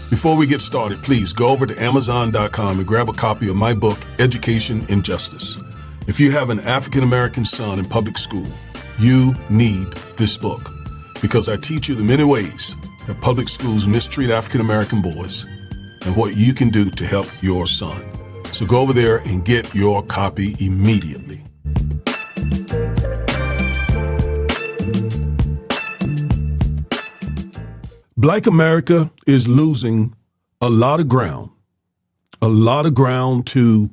Before we get started, please go over to Amazon.com and grab a copy of my book, Education in Justice. If you have an African-American son in public school, you need this book because I teach you the many ways that public schools mistreat African-American boys and what you can do to help your son. So go over there and get your copy immediately. Black America is losing a lot of ground to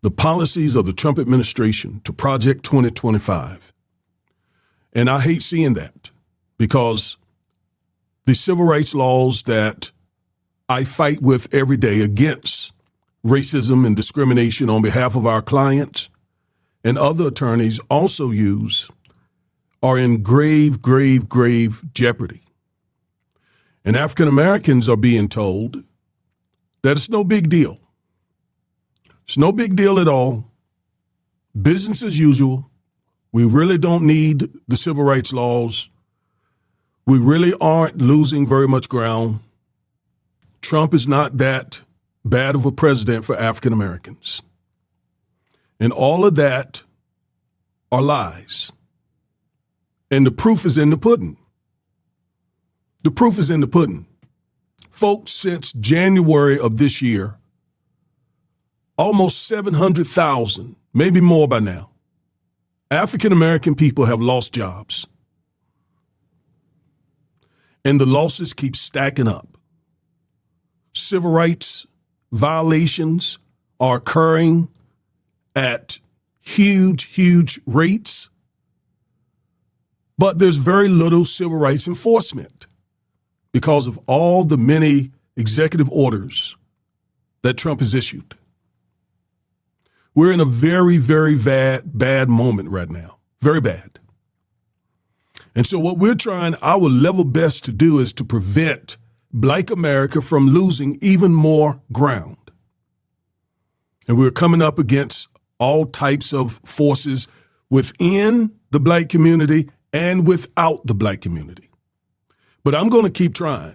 the policies of the Trump administration, to Project 2025. And I hate seeing that because the civil rights laws that I fight with every day against racism and discrimination on behalf of our clients and other attorneys also use are in grave jeopardy. And African Americans are being told that it's no big deal. It's no big deal at all. Business as usual. We really don't need the civil rights laws. We really aren't losing very much ground. Trump is not that bad of a president for African Americans. And all of that are lies. And the proof is in the pudding. The proof is in the pudding. Folks, since January of this year, almost 700,000, maybe more by now, African-American people have lost jobs. And the losses keep stacking up. Civil rights violations are occurring at huge rates, but there's very little civil rights enforcement because of all the many executive orders that Trump has issued. We're in a very bad moment right now. Very bad. And so what we're trying our level best to do is to prevent Black America from losing even more ground. And we're coming up against all types of forces within the Black community and without the Black community. But I'm going to keep trying.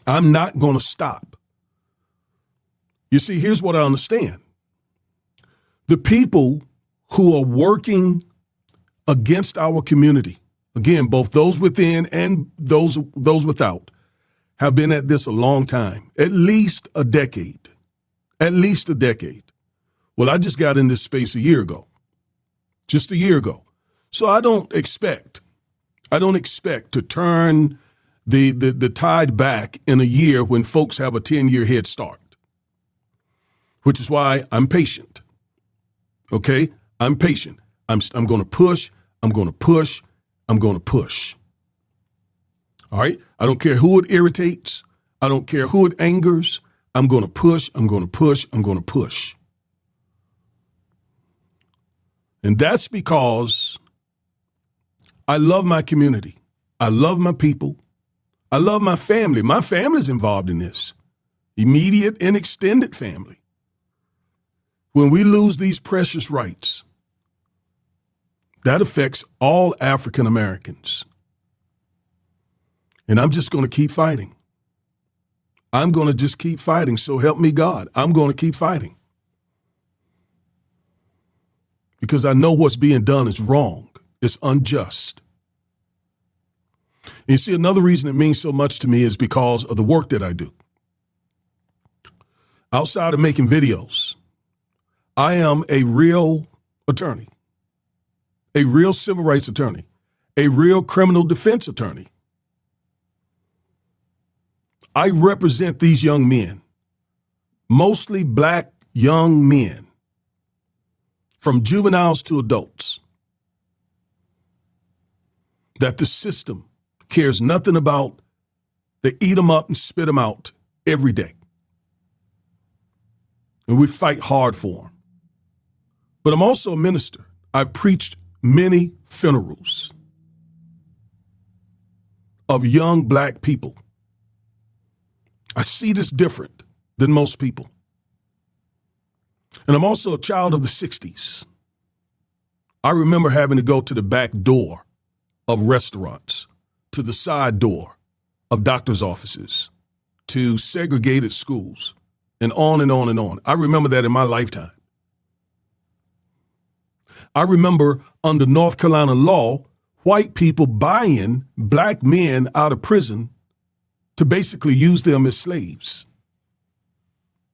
I'm not going to stop. You see, here's what I understand. The people who are working against our community, again, both those within and those without, have been at this a long time, at least a decade. Well, I just got in this space just a year ago. So I don't expect to turn the tide back in a year when folks have a 10-year head start, which is why I'm patient. Okay? I'm patient. I'm going to push. I'm going to push. All right? I don't care who it irritates. I don't care who it angers. I'm going to push. And that's because I love my community. I love my people. I love my family. My family's involved in this. Immediate and extended family. When we lose these precious rights, that affects all African Americans. And I'm just going to keep fighting. I'm going to just keep fighting. So help me God. I'm going to keep fighting. Because I know what's being done is wrong. It's unjust. And you see, another reason it means so much to me is because of the work that I do. Outside of making videos, I am a real attorney, a real civil rights attorney, a real criminal defense attorney. I represent these young men, mostly Black young men, from juveniles to adults, that the system cares nothing about. They eat them up and spit them out every day. And we fight hard for them. But I'm also a minister. I've preached many funerals of young Black people. I see this different than most people. And I'm also a child of the 60s. I remember having to go to the back door of restaurants, to the side door of doctor's offices, to segregated schools, and on and on and on. I remember that in my lifetime. I remember under North Carolina law, white people buying black men out of prison to basically use them as slaves.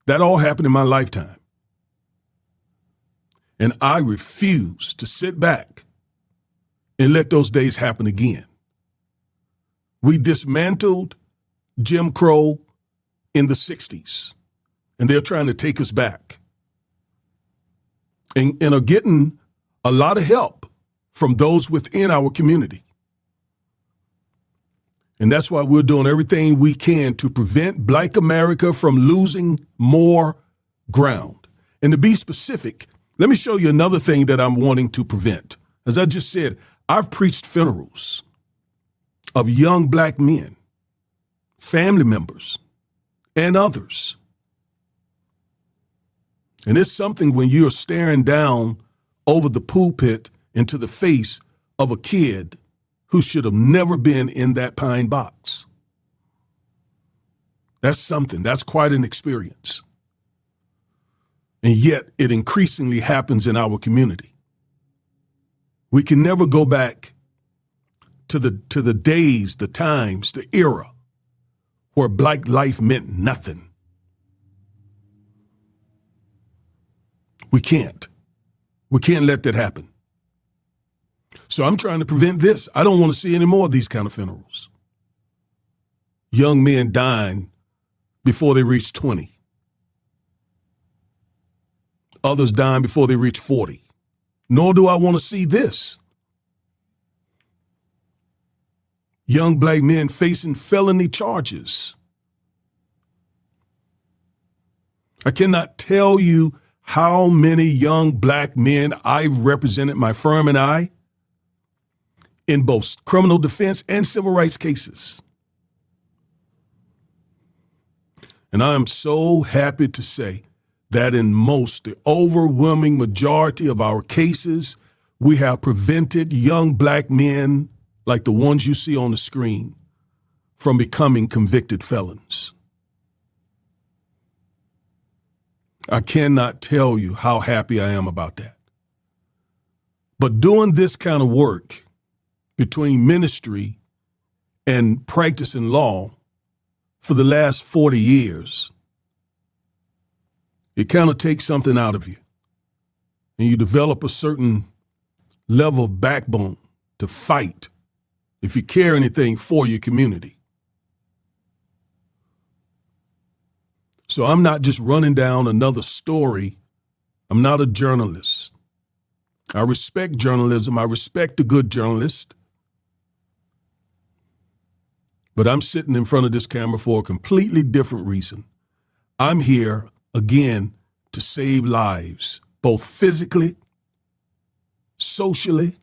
That all happened in my lifetime. And I refuse to sit back and let those days happen again. We dismantled Jim Crow in the 60s, and they're trying to take us back and are getting a lot of help from those within our community. And that's why we're doing everything we can to prevent Black America from losing more ground. And to be specific, let me show you another thing that I'm wanting to prevent. As I just said, I've preached funerals of young black men, family members, and others. And it's something when you're staring down over the pulpit into the face of a kid who should have never been in that pine box. That's something. That's quite an experience. And yet it increasingly happens in our community. We can never go back to the days, the times, the era where black life meant nothing. We can't. We can't let that happen. So I'm trying to prevent this. I don't want to see any more of these kind of funerals. Young men dying before they reach 20. Others dying before they reach 40. Nor do I want to see this. Young black men facing felony charges. I cannot tell you how many young black men I've represented, my firm and I, in both criminal defense and civil rights cases. And I am so happy to say that in the overwhelming majority of our cases, we have prevented young black men like the ones you see on the screen from becoming convicted felons. I cannot tell you how happy I am about that. But doing this kind of work between ministry and practicing law for the last 40 years, it kind of takes something out of you. And you develop a certain level of backbone to fight if you care anything for your community. So I'm not just running down another story. I'm not a journalist. I respect journalism. I respect a good journalist. But I'm sitting in front of this camera for a completely different reason. I'm here, again, to save lives, both physically, socially,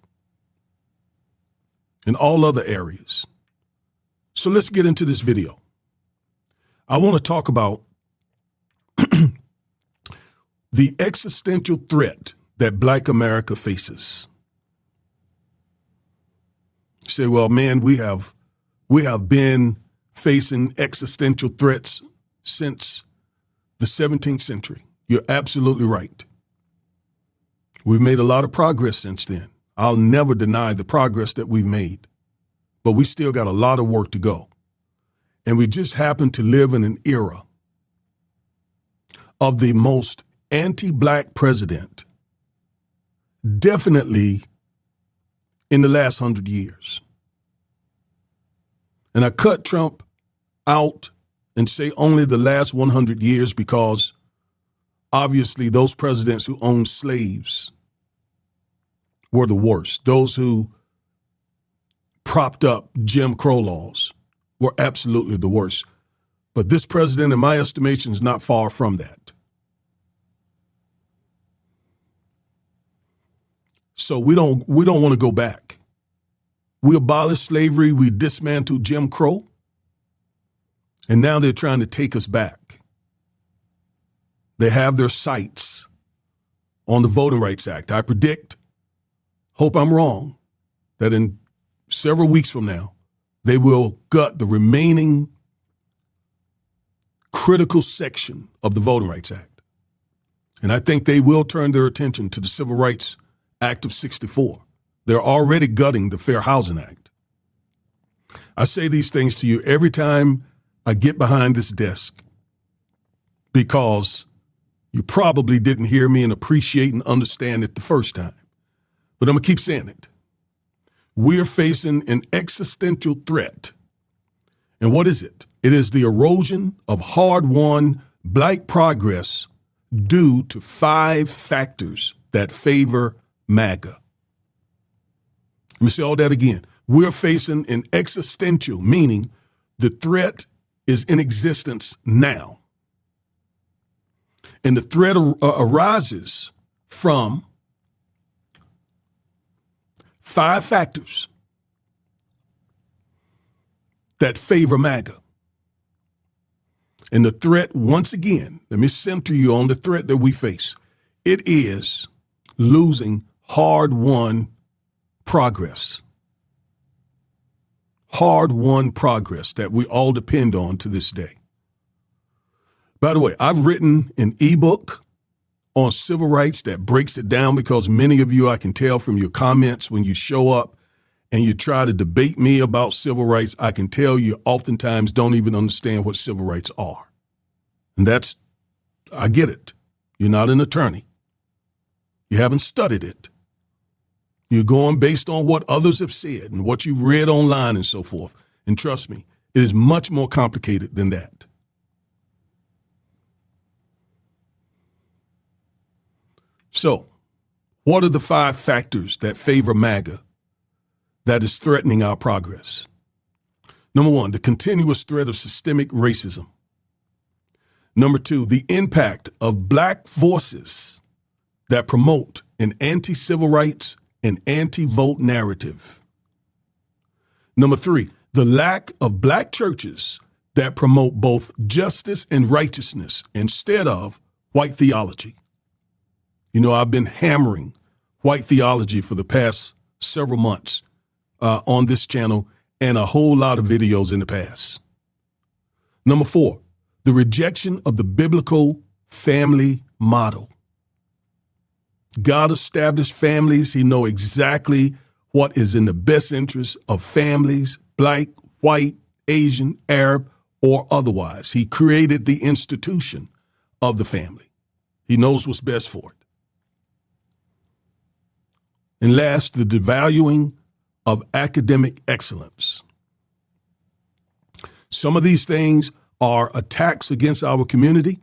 and all other areas. So let's get into this video. I want to talk about the existential threat that Black America faces. You say, well, man, we have been facing existential threats since the 17th century. You're absolutely right. We've made a lot of progress since then. I'll never deny the progress that we've made, but we still got a lot of work to go. And we just happen to live in an era of the most anti-Black president, definitely in the last 100 years. And I cut Trump out and say only the last 100 years because obviously those presidents who owned slaves were the worst. Those who propped up Jim Crow laws were absolutely the worst. But this president, in my estimation, is not far from that. So we don't want to go back. We abolished slavery, we dismantled Jim Crow, and now they're trying to take us back. They have their sights on the Voting Rights Act. I predict, hope I'm wrong, that in several weeks from now, they will gut the remaining critical section of the Voting Rights Act. And I think they will turn their attention to the Civil Rights Act of 64. They're already gutting the Fair Housing Act. I say these things to you every time I get behind this desk because you probably didn't hear me and appreciate and understand it the first time. But I'm going to keep saying it. We're facing an existential threat. And what is it? It is the erosion of hard-won Black progress due to 5 factors that favor MAGA. Let me say all that again. We're facing an existential, meaning the threat is in existence now. And the threat arises from 5 factors that favor MAGA. And the threat, once again, let me center you on the threat that we face. It is losing hard-won progress. Hard-won progress that we all depend on to this day. By the way, I've written an ebook on civil rights that breaks it down because many of you, I can tell from your comments when you show up and you try to debate me about civil rights, I can tell you oftentimes don't even understand what civil rights are. And I get it. You're not an attorney. You haven't studied it. You're going based on what others have said and what you've read online and so forth. And trust me, it is much more complicated than that. So, what are the 5 factors that favor MAGA that is threatening our progress? Number 1, the continuous threat of systemic racism. Number 2, the impact of Black voices that promote an anti-civil rights and anti-vote narrative. Number 3, the lack of Black churches that promote both justice and righteousness instead of white theology. You know, I've been hammering white theology for the past several months on this channel and a whole lot of videos in the past. Number 4, the rejection of the biblical family model. God established families. He knows exactly what is in the best interest of families, Black, white, Asian, Arab, or otherwise. He created the institution of the family. He knows what's best for it. And last, the devaluing of academic excellence. Some of these things are attacks against our community,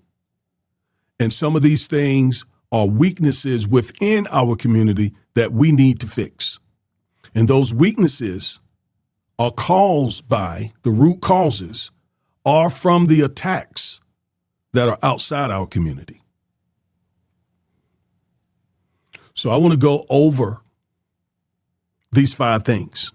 and some of these things are weaknesses within our community that we need to fix. And those weaknesses are caused by, the root causes are from the attacks that are outside our community. So I want to go over these 5 things.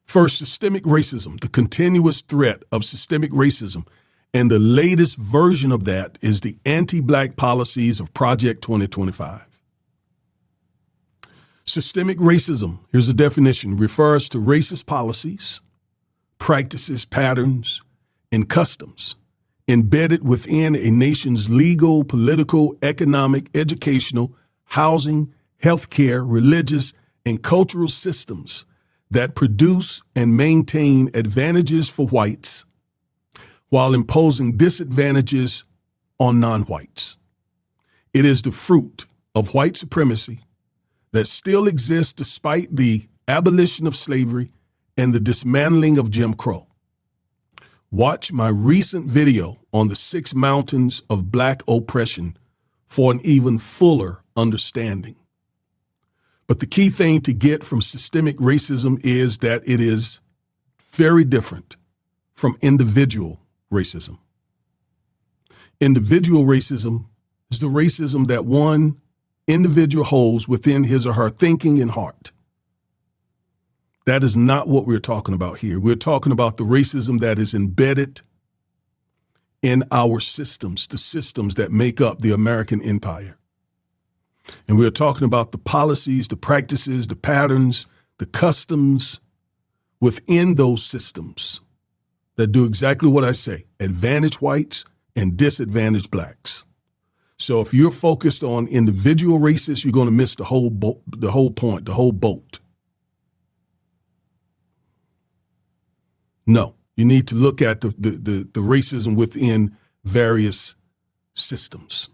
First, systemic racism, the continuous threat of systemic racism. And the latest version of that is the anti-Black policies of Project 2025. Systemic racism, here's the definition, refers to racist policies, practices, patterns, and customs embedded within a nation's legal, political, economic, educational, housing, healthcare, religious, and cultural systems that produce and maintain advantages for whites while imposing disadvantages on non-whites. It is the fruit of white supremacy that still exists despite the abolition of slavery and the dismantling of Jim Crow. Watch my recent video on the 6 mountains of Black oppression for an even fuller understanding. But the key thing to get from systemic racism is that it is very different from individual racism. Individual racism is the racism that one individual holds within his or her thinking and heart. That is not what we're talking about here. We're talking about the racism that is embedded in our systems, the systems that make up the American empire. And we're talking about the policies, the practices, the patterns, the customs within those systems that do exactly what I say, advantage whites and disadvantage blacks. So if you're focused on individual races, you're going to miss the whole point, the whole boat. No, you need to look at the racism within various systems.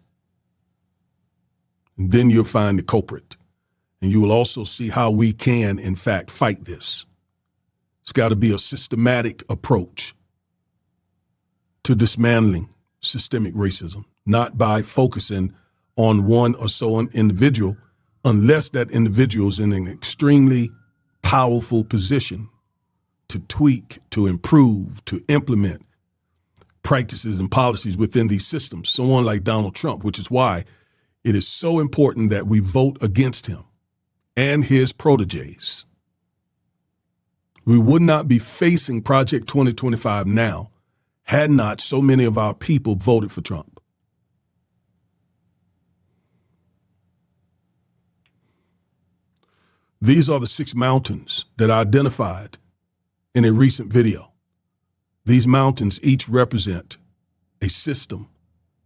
And then you'll find the culprit. And you will also see how we can, in fact, fight this. It's got to be a systematic approach to dismantling systemic racism, not by focusing on one or so an individual, unless that individual is in an extremely powerful position to tweak, to improve, to implement practices and policies within these systems. Someone like Donald Trump, which is why it is so important that we vote against him and his proteges. We would not be facing Project 2025 now had not so many of our people voted for Trump. These are the 6 mountains that I identified in a recent video. These mountains each represent a system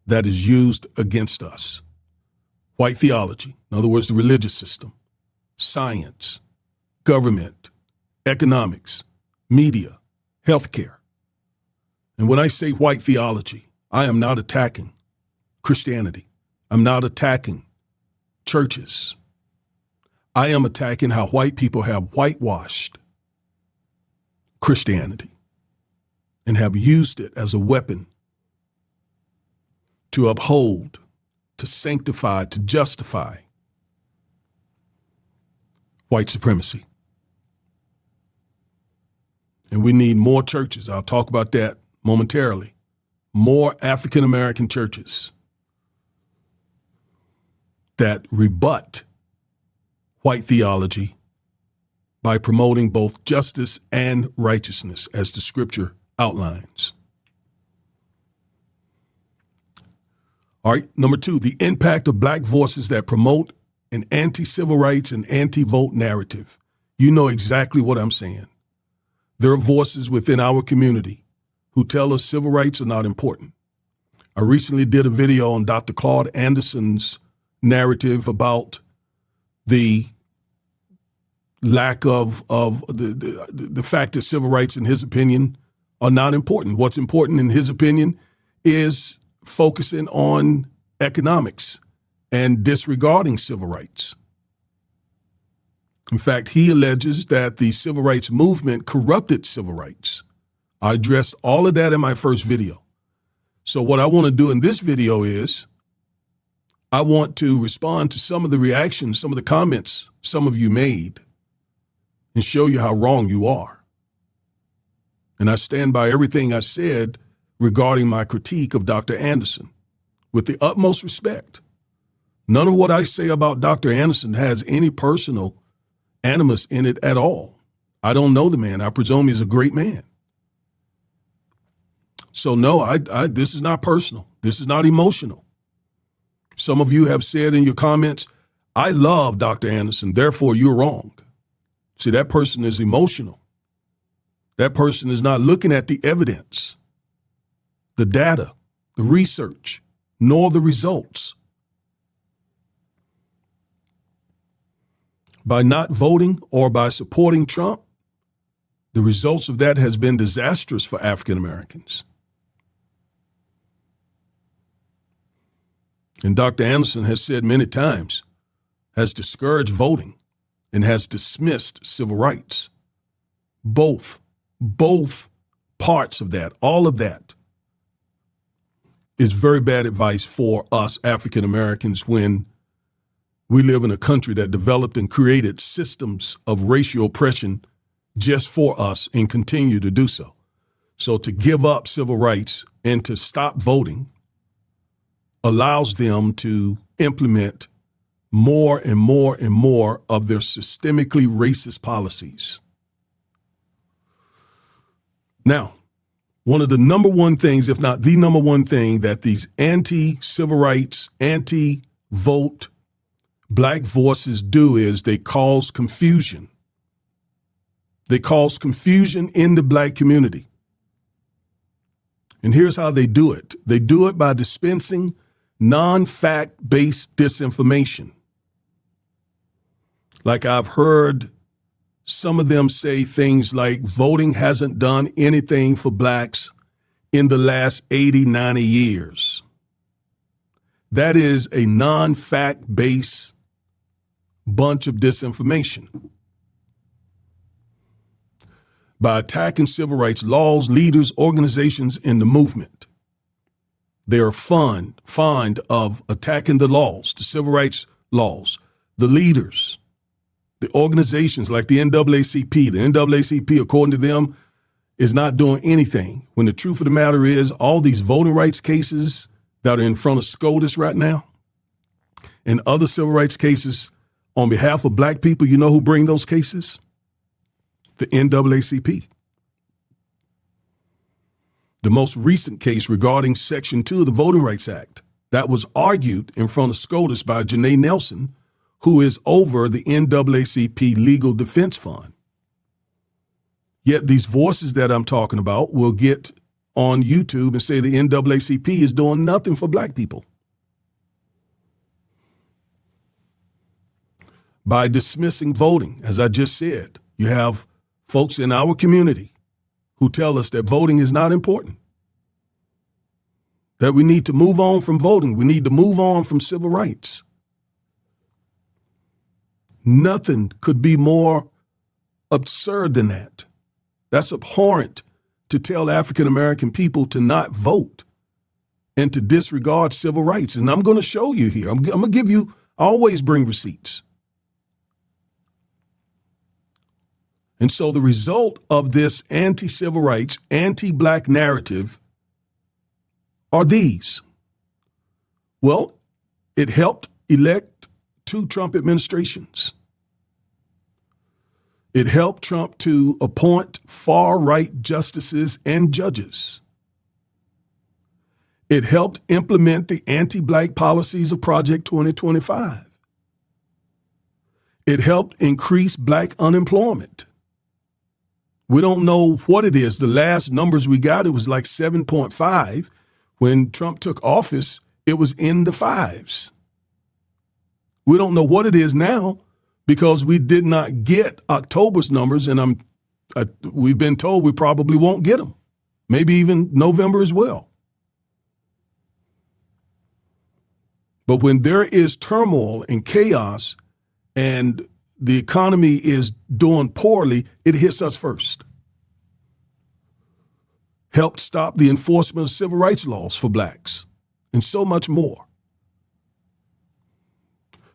that is used against us. White theology, in other words, the religious system, science, government, economics, media, healthcare. And when I say white theology, I am not attacking Christianity. I'm not attacking churches. I am attacking how white people have whitewashed Christianity and have used it as a weapon to uphold, to sanctify, to justify white supremacy. And we need more churches. I'll talk about that momentarily. More African American churches that rebut white theology by promoting both justice and righteousness, as the scripture outlines. All right, number 2, the impact of black voices that promote an anti-civil rights and anti-vote narrative. You know exactly what I'm saying. There are voices within our community who tell us civil rights are not important. I recently did a video on Dr. Claude Anderson's narrative about the lack of the fact that civil rights, in his opinion, are not important. What's important, in his opinion, is focusing on economics and disregarding civil rights. In fact, he alleges that the civil rights movement corrupted civil rights. I addressed all of that in my first video. So what I want to do in this video is I want to respond to some of the reactions, some of the comments some of you made, and show you how wrong you are. And I stand by everything I said regarding my critique of Dr. Anderson with the utmost respect. None of what I say about Dr. Anderson has any personal animus in it at all. I don't know the man. I presume he's a great man. So no, this is not personal. This is not emotional. Some of you have said in your comments, I love Dr. Anderson, therefore you're wrong. See, that person is emotional. That person is not looking at the evidence, the data, the research, nor the results. By not voting or by supporting Trump, the results of that has been disastrous for African Americans. And Dr. Anderson has said many times, has discouraged voting and has dismissed civil rights. Both parts of that, all of that is very bad advice for us African Americans when we live in a country that developed and created systems of racial oppression just for us and continue to do so. So to give up civil rights and to stop voting allows them to implement more and more and more of their systemically racist policies. Now, one of the number one things, if not the number one thing, that these anti-civil rights, anti-vote black voices do is they cause confusion. They cause confusion in the black community. And here's how they do it. They do it by dispensing non-fact-based disinformation. Like I've heard some of them say things like voting hasn't done anything for blacks in the last 80, 90 years. That is a non-fact-based bunch of disinformation. By attacking civil rights laws, leaders, organizations in the movement, they are fond of attacking the laws, the civil rights laws, the leaders, the organizations like the NAACP. The NAACP, according to them, is not doing anything. When the truth of the matter is, all these voting rights cases that are in front of SCOTUS right now and other civil rights cases on behalf of black people, you know who bring those cases? The NAACP. The most recent case regarding Section 2 of the Voting Rights Act that was argued in front of SCOTUS by Janae Nelson, who is over the NAACP Legal Defense Fund. Yet these voices that I'm talking about will get on YouTube and say the NAACP is doing nothing for black people. By dismissing voting, as I just said, you have folks in our community who tell us that voting is not important, that we need to move on from voting. We need to move on from civil rights. Nothing could be more absurd than that. That's abhorrent to tell African-American people to not vote and to disregard civil rights. And I'm going to show you here. I'm going to give you, I always bring receipts. And so the result of this anti-civil rights, anti-black narrative are these. Well, it helped elect 2 Trump administrations. It helped Trump to appoint far-right justices and judges. It helped implement the anti-black policies of Project 2025. It helped increase black unemployment. We don't know what it is. The last numbers we got, it was like 7.5. When Trump took office, it was in the 5s. We don't know what it is now because we did not get October's numbers, and we've been told we probably won't get them. Maybe even November as well. But when there is turmoil and chaos and the economy is doing poorly, it hits us first. Helped stop the enforcement of civil rights laws for blacks, and so much more.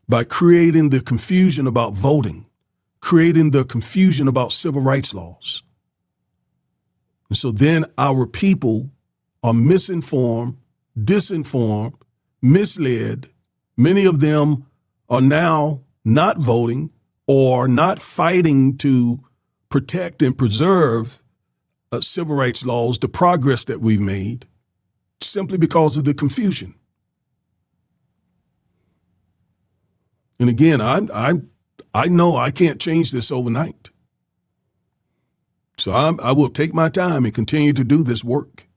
By creating the confusion about voting, creating the confusion about civil rights laws. And so then our people are misinformed, disinformed, misled. Many of them are now not voting or not fighting to protect and preserve civil rights laws, the progress that we've made, simply because of the confusion. And again, I know I can't change this overnight. So I will take my time and continue to do this work.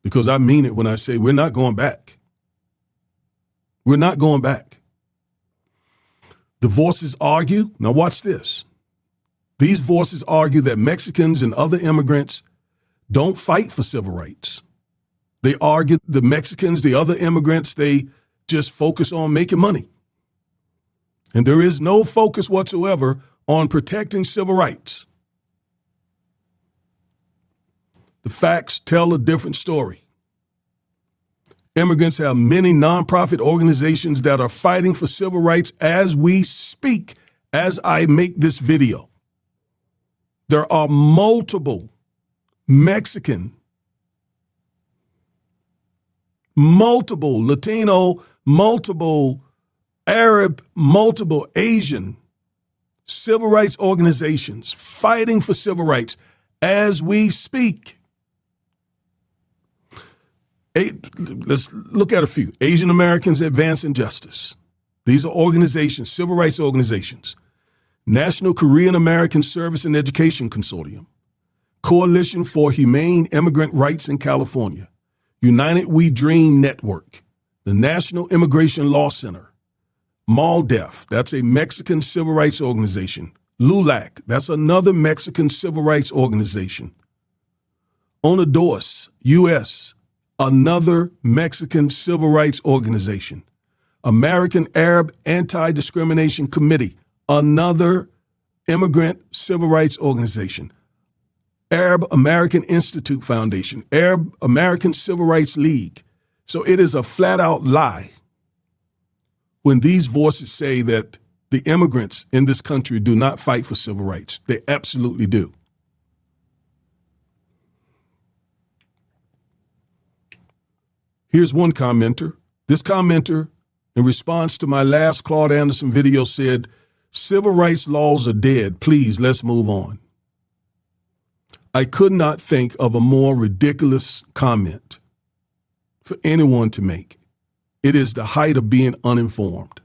Because I mean it when I say we're not going back. We're not going back. The voices argue, now watch this. These voices argue that Mexicans and other immigrants don't fight for civil rights. They argue the Mexicans, the other immigrants, they just focus on making money. And there is no focus whatsoever on protecting civil rights. The facts tell a different story. Immigrants have many nonprofit organizations that are fighting for civil rights as we speak, as I make this video. There are multiple Mexican, multiple Latino, multiple Arab, multiple Asian civil rights organizations fighting for civil rights as we speak. Let's look at a few. Asian Americans Advancing Justice. These are organizations, civil rights organizations. National Korean American Service and Education Consortium. Coalition for Humane Immigrant Rights in California, United We Dream Network, the National Immigration Law Center, MALDEF, that's a Mexican civil rights organization, LULAC, that's another Mexican civil rights organization, UNIDOS, U.S., another Mexican civil rights organization, American Arab Anti-Discrimination Committee, another immigrant civil rights organization, Arab American Institute Foundation, Arab American Civil Rights League. So it is a flat out lie when these voices say that the immigrants in this country do not fight for civil rights. They absolutely do. Here's one commenter. This commenter, in response to my last Claude Anderson video, said, "Civil rights laws are dead. Please, let's move on." I could not think of a more ridiculous comment for anyone to make. It is the height of being uninformed.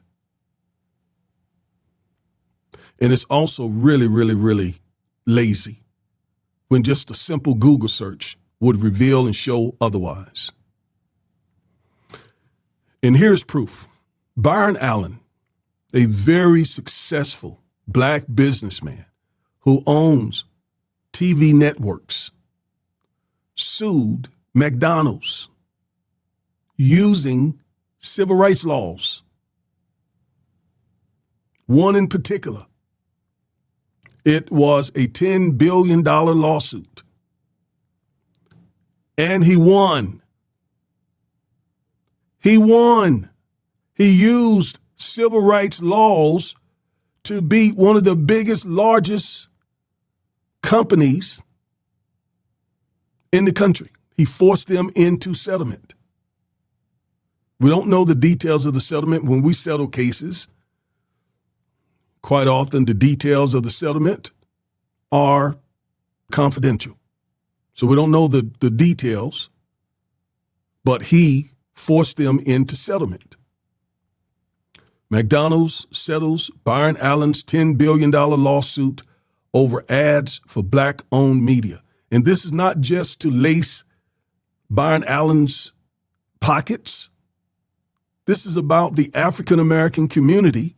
And it's also really, really, really lazy when just a simple Google search would reveal and show otherwise. And here's proof. Byron Allen, a very successful black businessman who owns TV networks, sued McDonald's using civil rights laws. One in particular. It was a $10 billion lawsuit. And he won. He won. He used civil rights laws to beat one of the biggest, largest companies in the country. He forced them into settlement. We don't know the details of the settlement. When we settle cases, quite often the details of the settlement are confidential. So we don't know the details, but he forced them into settlement. McDonald's settles Byron Allen's $10 billion lawsuit over ads for black-owned media. And this is not just to lace Byron Allen's pockets. This is about the African-American community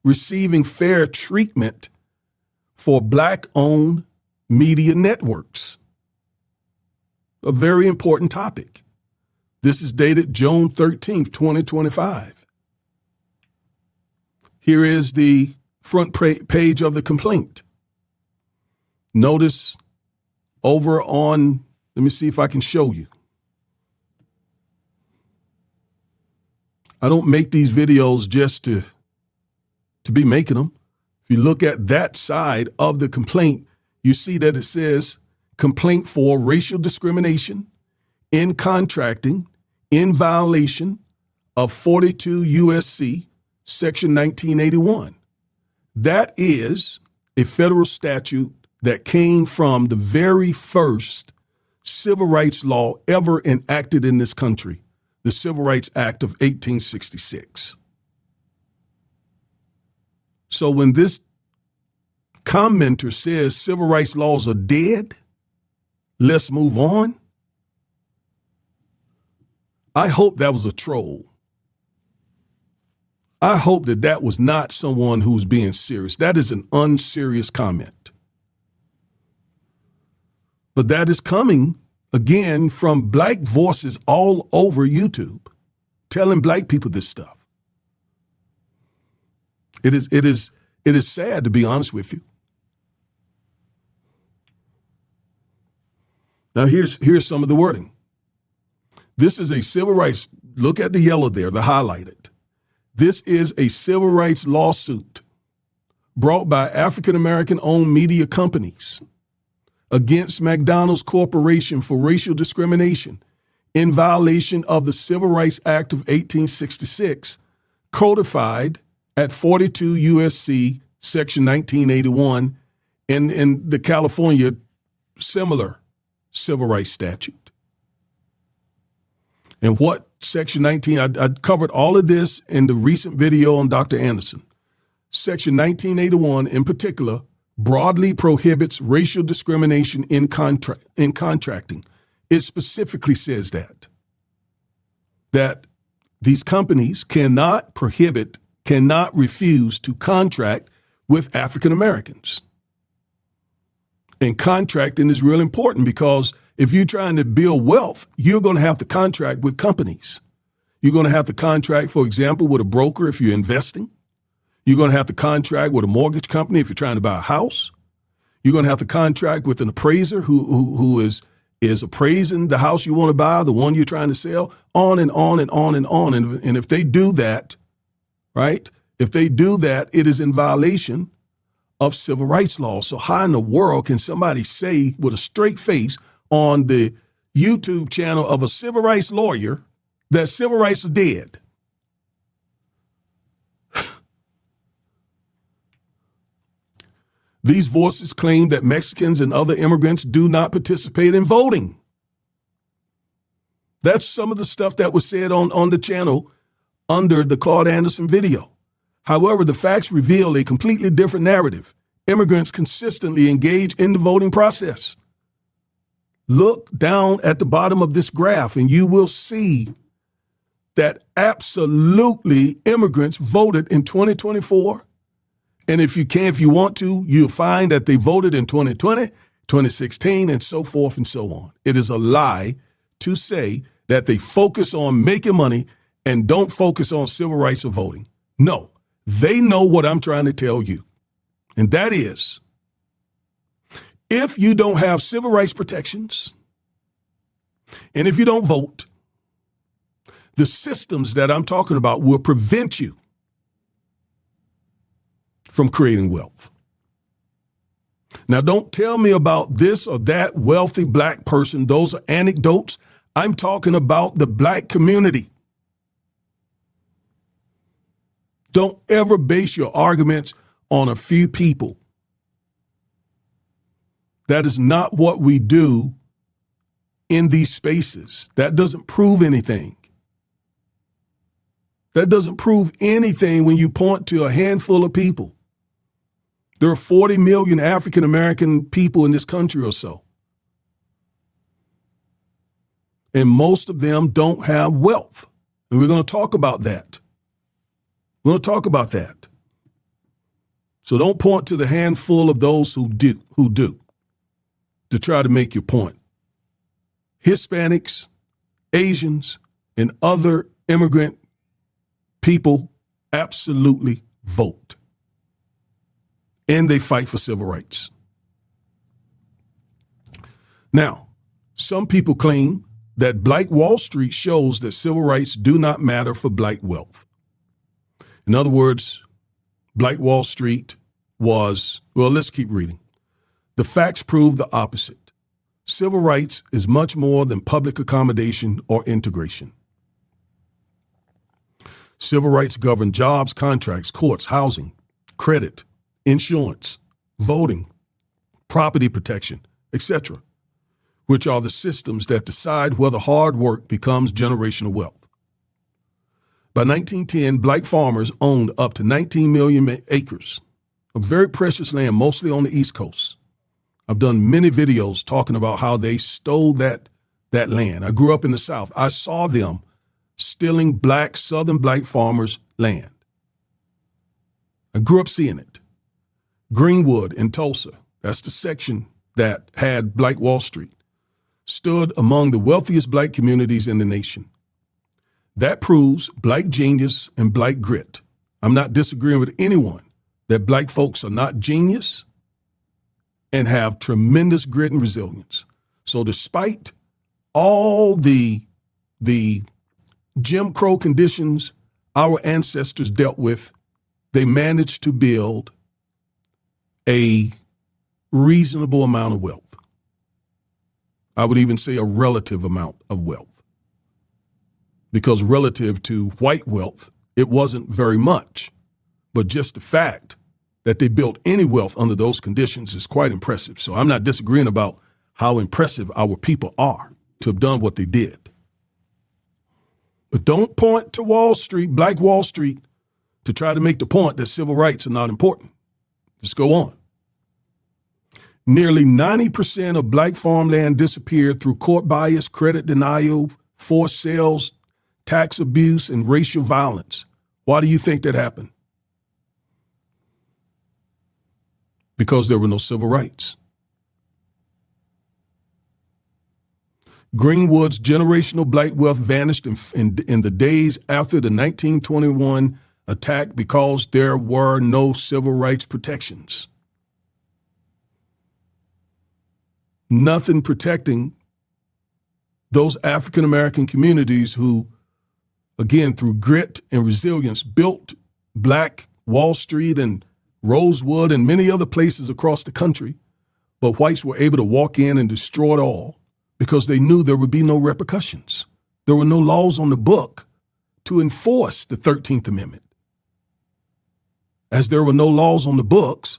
receiving fair treatment for black-owned media networks. A very important topic. This is dated June 13th, 2025. Here is the front page of the complaint. Notice over on, let me see if I can show you. I don't make these videos just to be making them. If you look at that side of the complaint, you see that it says complaint for racial discrimination in contracting in violation of 42 USC Section 1981. That is a federal statute that came from the very first civil rights law ever enacted in this country, the Civil Rights Act of 1866. So when this commenter says civil rights laws are dead, let's move on, I hope that was a troll. I hope that that was not someone who's being serious. That is an unserious comment. But that is coming, again, from black voices all over YouTube, telling black people this stuff. It is sad, to be honest with you. Now, here's some of the wording. This is a civil rights, look at the yellow there, the highlighted. This is a civil rights lawsuit brought by African-American owned media companies against McDonald's Corporation for racial discrimination in violation of the Civil Rights Act of 1866, codified at 42 USC Section 1981 in the California similar civil rights statute. And what Section 19, I covered all of this in the recent video on Dr. Anderson. Section 1981 in particular broadly prohibits racial discrimination in contracting. It specifically says that these companies cannot refuse to contract with African Americans. And contracting is real important because if you're trying to build wealth, you're going to have to contract with companies. You're going to have to contract, for example, with a broker if you're investing. You're going to have to contract with a mortgage company if you're trying to buy a house. You're going to have to contract with an appraiser who is appraising the house you want to buy, the one you're trying to sell, on and on and on and on. And if they do that, right, if they do that, it is in violation of civil rights laws. So how in the world can somebody say with a straight face on the YouTube channel of a civil rights lawyer that civil rights are dead? These voices claim that Mexicans and other immigrants do not participate in voting. That's some of the stuff that was said on the channel under the Claude Anderson video. However, the facts reveal a completely different narrative. Immigrants consistently engage in the voting process. Look down at the bottom of this graph and you will see that absolutely immigrants voted in 2024. And if you want to, you'll find that they voted in 2020, 2016, and so forth and so on. It is a lie to say that they focus on making money and don't focus on civil rights or voting. No, they know what I'm trying to tell you. And that is, if you don't have civil rights protections, and if you don't vote, the systems that I'm talking about will prevent you from creating wealth. Now, don't tell me about this or that wealthy black person. Those are anecdotes. I'm talking about the black community. Don't ever base your arguments on a few people. That is not what we do in these spaces. That doesn't prove anything. That doesn't prove anything when you point to a handful of people. There are 40 million African American people in this country or so. And most of them don't have wealth. And we're going to talk about that. We're going to talk about that. So don't point to the handful of those who do to try to make your point. Hispanics, Asians, and other immigrant people absolutely vote. And they fight for civil rights. Now, some people claim that Black Wall Street shows that civil rights do not matter for black wealth. In other words, Black Wall Street was, well, let's keep reading. The facts prove the opposite. Civil rights is much more than public accommodation or integration. Civil rights govern jobs, contracts, courts, housing, credit, insurance, voting, property protection, etc., which are the systems that decide whether hard work becomes generational wealth. By 1910, black farmers owned up to 19 million acres of very precious land, mostly on the East Coast. I've done many videos talking about how they stole that land. I grew up in the South. I saw them stealing Southern black farmers' land. I grew up seeing it. Greenwood in Tulsa, that's the section that had Black Wall Street, stood among the wealthiest black communities in the nation. That proves black genius and black grit. I'm not disagreeing with anyone that black folks are not genius and have tremendous grit and resilience. So despite all the Jim Crow conditions our ancestors dealt with, they managed to build a reasonable amount of wealth. I would even say a relative amount of wealth. Because relative to white wealth, it wasn't very much. But just the fact that they built any wealth under those conditions is quite impressive. So I'm not disagreeing about how impressive our people are to have done what they did. But don't point to Wall Street, Black Wall Street, to try to make the point that civil rights are not important. Just go on. Nearly 90% of black farmland disappeared through court bias, credit denial, forced sales, tax abuse, and racial violence. Why do you think that happened? Because there were no civil rights. Greenwood's generational black wealth vanished in the days after the 1921 attack because there were no civil rights protections. Nothing protecting those African American communities who, again, through grit and resilience, built Black Wall Street and Rosewood and many other places across the country, but whites were able to walk in and destroy it all because they knew there would be no repercussions. There were no laws on the book to enforce the 13th Amendment, as there were no laws on the books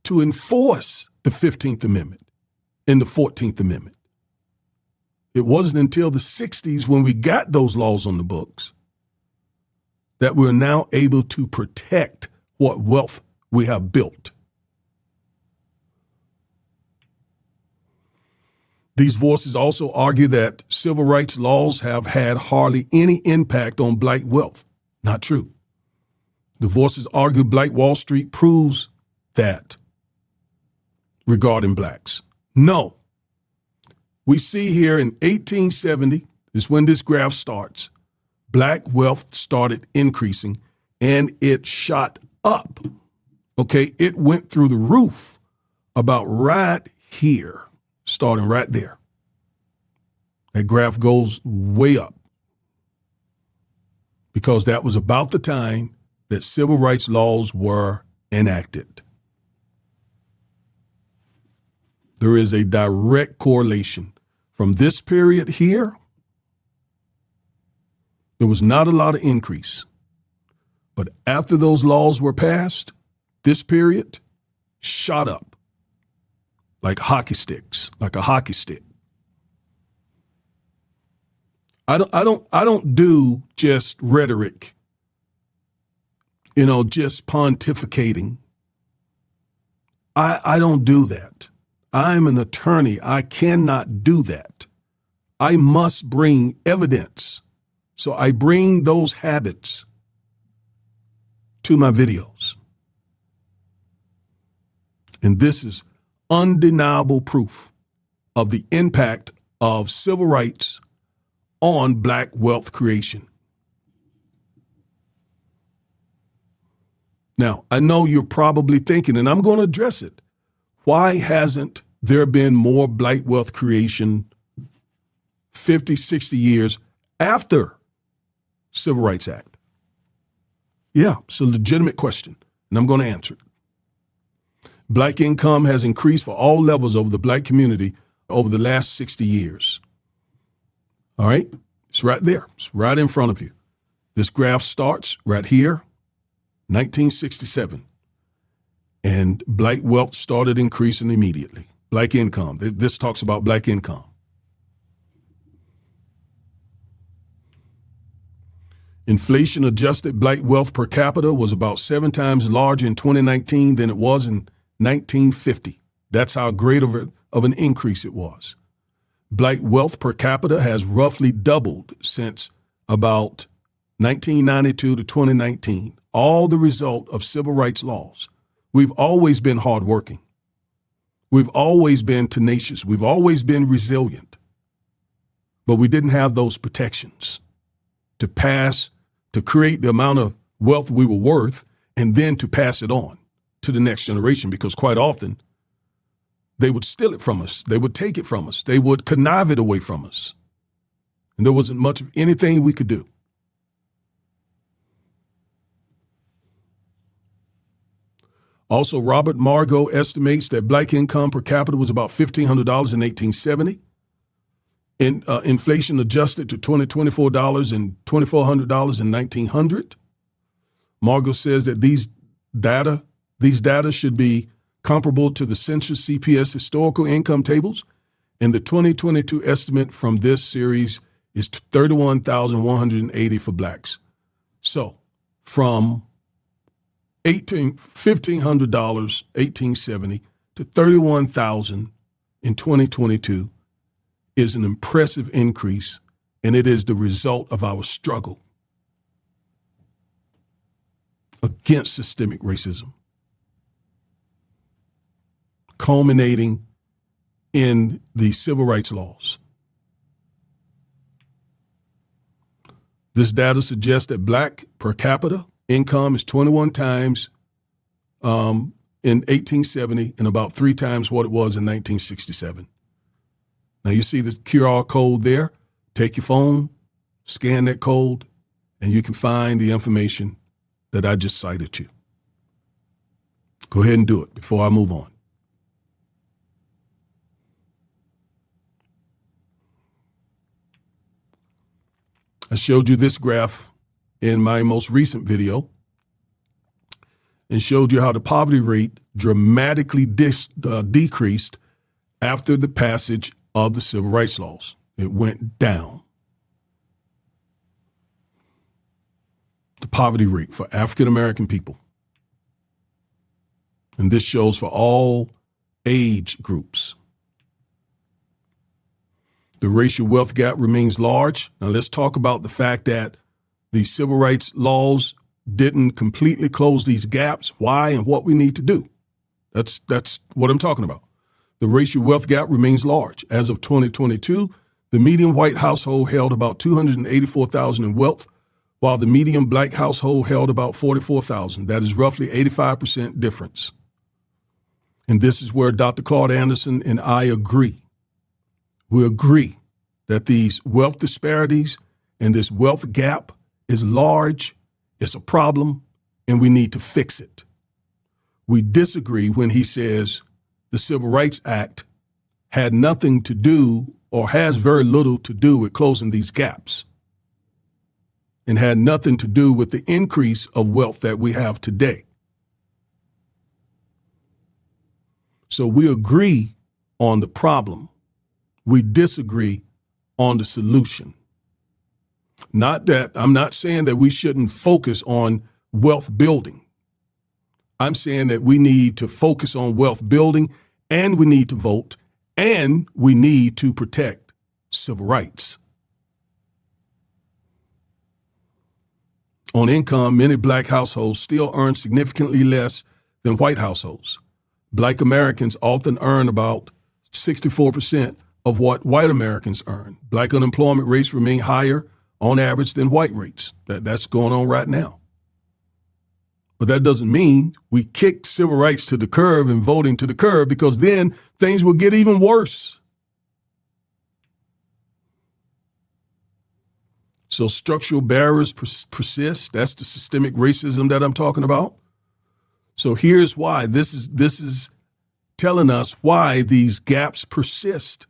to enforce the 15th Amendment and the 14th Amendment. It wasn't until the 60s when we got those laws on the books that we're now able to protect what wealth we have built. These voices also argue that civil rights laws have had hardly any impact on black wealth. Not true. The voices argue Black Wall Street proves that regarding blacks. No. We see here in 1870 is when this graph starts. Black wealth started increasing and it shot up. Okay, it went through the roof about right here, starting right there. That graph goes way up because that was about the time that civil rights laws were enacted. There is a direct correlation from this period here. There was not a lot of increase, but after those laws were passed, this period shot up like hockey sticks, like a hockey stick. I don't do just rhetoric, just pontificating. I don't do that. I'm an attorney. I cannot do that. I must bring evidence. So I bring those habits to my videos. And this is undeniable proof of the impact of civil rights on black wealth creation. Now, I know you're probably thinking, and I'm going to address it, why hasn't there been more black wealth creation 50, 60 years after Civil Rights Act? Yeah, it's a legitimate question, and I'm going to answer it. Black income has increased for all levels of the black community over the last 60 years. All right? It's right there. It's right in front of you. This graph starts right here, 1967. And black wealth started increasing immediately. Black income. This talks about black income. Inflation-adjusted black wealth per capita was about 7 times larger in 2019 than it was in 1950. That's how great of an increase it was. Black wealth per capita has roughly doubled since about 1992 to 2019, all the result of civil rights laws. We've always been hardworking. We've always been tenacious. We've always been resilient. But we didn't have those protections to create the amount of wealth we were worth and then to pass it on to the next generation, because quite often they would steal it from us. They would take it from us. They would connive it away from us. And there wasn't much of anything we could do. Also, Robert Margot estimates that black income per capita was about $1,500 in 1870. Inflation adjusted to $2,024 and $2,400 in 1900. Margot says that these data should be comparable to the Census CPS historical income tables, and the 2022 estimate from this series is $31,180 for blacks. So from $1,500, 1870, to 31,000 in 2022 is an impressive increase, and it is the result of our struggle against systemic racism, culminating in the civil rights laws. This data suggests that black per capita income is 21 times in 1870 and about 3 times what it was in 1967. Now you see the QR code there. Take your phone, scan that code, and you can find the information that I just cited you. Go ahead and do it before I move on. I showed you this graph in my most recent video and showed you how the poverty rate dramatically decreased after the passage of the civil rights laws. It went down. The poverty rate for African American people. And this shows for all age groups. The racial wealth gap remains large. Now let's talk about the fact that the civil rights laws didn't completely close these gaps, why and what we need to do. That's what I'm talking about. The racial wealth gap remains large. As of 2022, the median white household held about $284,000 in wealth, while the median black household held about $44,000. That is roughly 85% difference. And this is where Dr. Claude Anderson and I agree. We agree that these wealth disparities and this wealth gap is large, it's a problem, and we need to fix it. We disagree when he says the Civil Rights Act had nothing to do or has very little to do with closing these gaps and had nothing to do with the increase of wealth that we have today. So we agree on the problem. We disagree on the solution. Not that I'm not saying that we shouldn't focus on wealth building. I'm saying that we need to focus on wealth building, and we need to vote, and we need to protect civil rights. On income, many black households still earn significantly less than white households. Black Americans often earn about 64% of what white Americans earn. Black unemployment rates remain higher on average than white rates. That's going on right now. But that doesn't mean we kick civil rights to the curb and voting to the curb, because then things will get even worse. So structural barriers persist. That's the systemic racism that I'm talking about. So here's why. This is telling us why these gaps persist,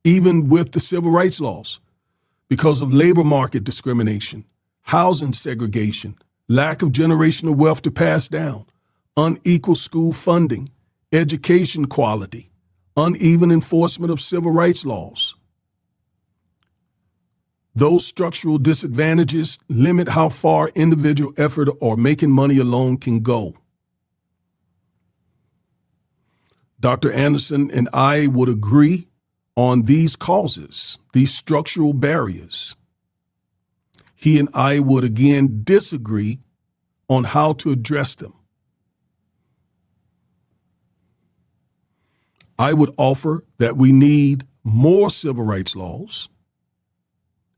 even with the civil rights laws, because of labor market discrimination, housing segregation, lack of generational wealth to pass down, unequal school funding, education quality, uneven enforcement of civil rights laws. Those structural disadvantages limit how far individual effort or making money alone can go. Dr. Anderson and I would agree on these causes, these structural barriers. He and I would again disagree on how to address them. I would offer that we need more civil rights laws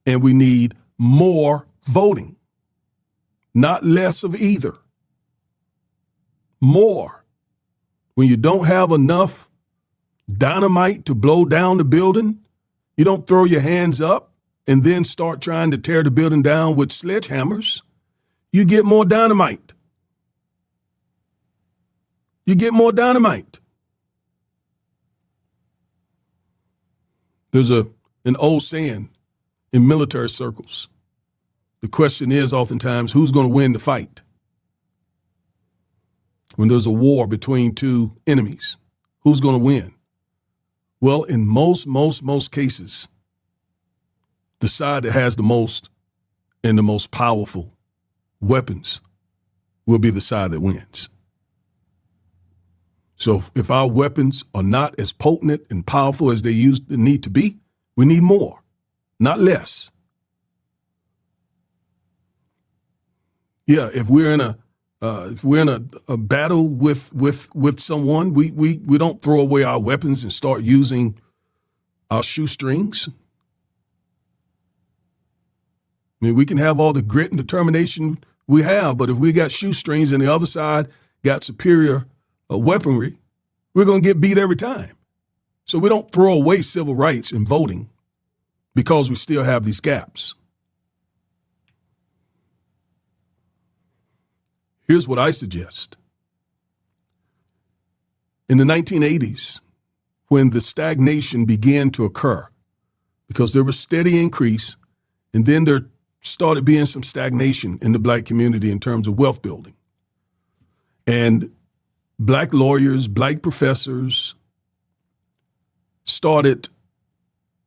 and we need more voting, not less of either. More. When you don't have enough dynamite to blow down the building, you don't throw your hands up and then start trying to tear the building down with sledgehammers. You get more dynamite. You get more dynamite. There's an old saying in military circles. The question is oftentimes, who's going to win the fight? When there's a war between two enemies, who's going to win? Well, in most cases, the side that has the most and the most powerful weapons will be the side that wins. So if our weapons are not as potent and powerful as they need to be, we need more, not less. Yeah, if we're in a battle with someone, we don't throw away our weapons and start using our shoestrings. I mean, we can have all the grit and determination we have, but if we got shoestrings and the other side got superior weaponry, we're going to get beat every time. So we don't throw away civil rights in voting because we still have these gaps. Here's what I suggest. In the 1980s, when the stagnation began to occur, because there was steady increase, and then there started being some stagnation in the Black community in terms of wealth building. And Black lawyers, Black professors started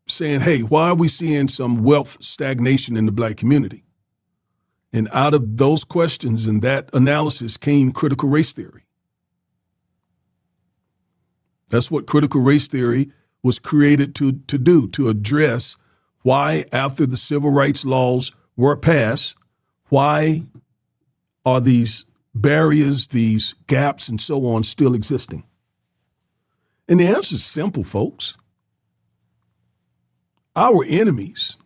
saying, hey, why are we seeing some wealth stagnation in the Black community? And out of those questions and that analysis came critical race theory. That's what critical race theory was created to do, to address why after the civil rights laws were passed, why are these barriers, these gaps, and so on still existing? And the answer is simple, folks. Our enemies,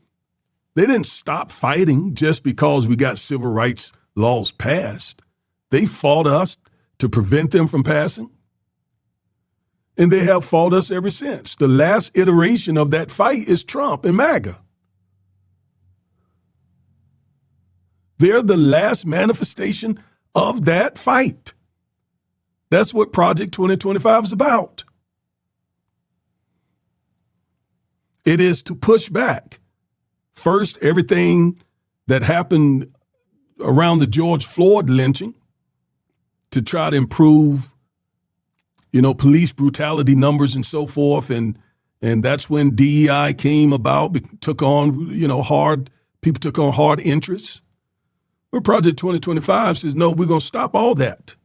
they didn't stop fighting just because we got civil rights laws passed. They fought us to prevent them from passing. And they have fought us ever since. The last iteration of that fight is Trump and MAGA. They're the last manifestation of that fight. That's what Project 2025 is about. It is to push back. First, everything that happened around the George Floyd lynching to try to improve, police brutality numbers and so forth. And that's when DEI came about, took on, people took on hard interests. But Project 2025 says, no, we're going to stop all that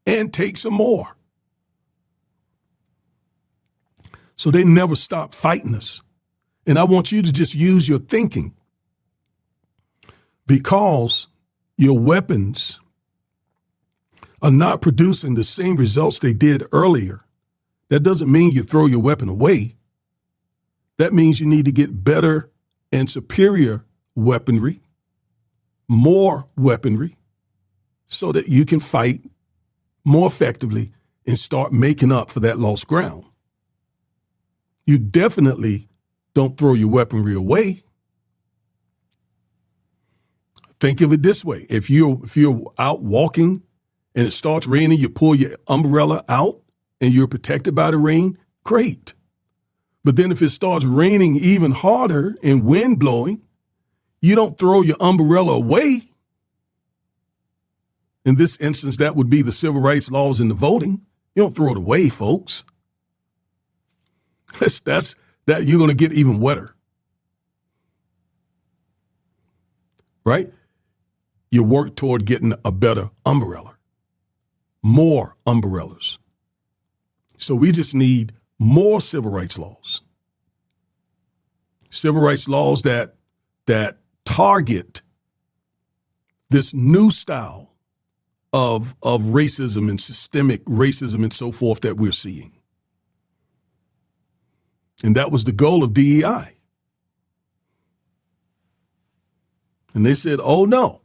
and take some more. So they never stop fighting us. And I want you to just use your thinking, because your weapons are not producing the same results they did earlier. That doesn't mean you throw your weapon away. That means you need to get better and superior weaponry, more weaponry, so that you can fight more effectively and start making up for that lost ground. You definitely don't throw your weaponry away. Think of it this way. If you're out walking and it starts raining, you pull your umbrella out and you're protected by the rain, great. But then if it starts raining even harder and wind blowing, you don't throw your umbrella away. In this instance, that would be the civil rights laws and the voting. You don't throw it away, folks. That's you're going to get even wetter. Right? You work toward getting a better umbrella, more umbrellas. So we just need more civil rights laws. Civil rights laws that target this new style of racism and systemic racism and so forth that we're seeing. And that was the goal of DEI. And they said, oh no,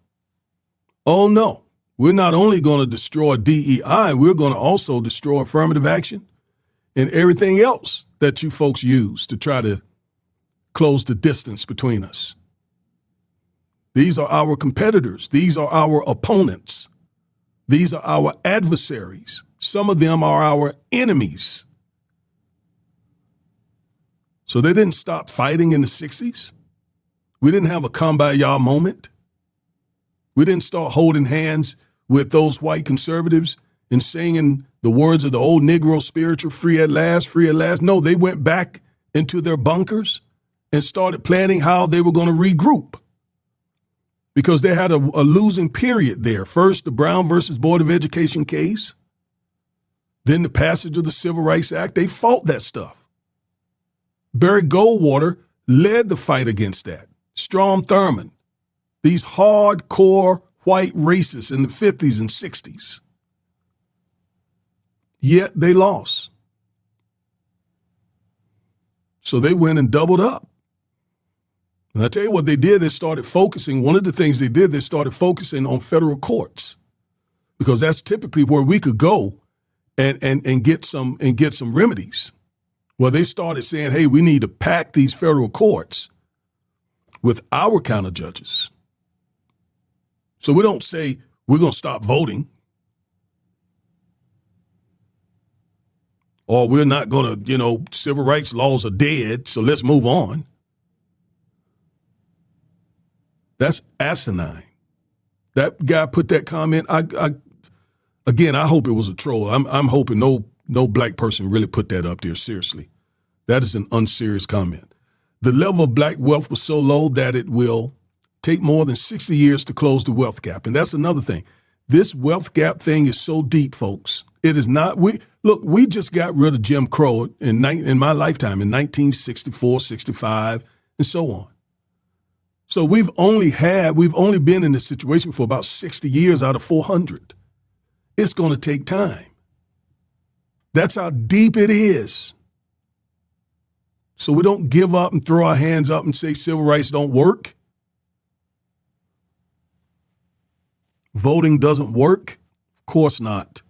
we're not only going to destroy DEI, we're going to also destroy affirmative action and everything else that you folks use to try to close the distance between us. These are our competitors. These are our opponents. These are our adversaries. Some of them are our enemies. So they didn't stop fighting in the 60s. We didn't have a Kumbaya moment. We didn't start holding hands with those white conservatives and singing the words of the old Negro spiritual, free at last, free at last. No, they went back into their bunkers and started planning how they were going to regroup, because they had a losing period there. First, the Brown versus Board of Education case. Then the passage of the Civil Rights Act, they fought that stuff. Barry Goldwater led the fight against that. Strom Thurmond, these hardcore white racists in the 50s and 60s. Yet they lost. So they went and doubled up. And I tell you what they did, they started focusing. One of the things they did, they started focusing on federal courts, because that's typically where we could go and get some remedies. Well, they started saying, hey, we need to pack these federal courts with our kind of judges. So we don't say we're going to stop voting, or we're not going to, civil rights laws are dead, so let's move on. That's asinine. That guy put that comment. Again, I hope it was a troll. I'm hoping no black person really put that up there seriously. That is an unserious comment. The level of black wealth was so low that it will take more than 60 years to close the wealth gap. And that's another thing. This wealth gap thing is so deep, folks. It is not. We just got rid of Jim Crow in my lifetime in 1964, 65, and so on. So we've only been in this situation for about 60 years out of 400. It's going to take time. That's how deep it is. So we don't give up and throw our hands up and say civil rights don't work. Voting doesn't work? Of course not.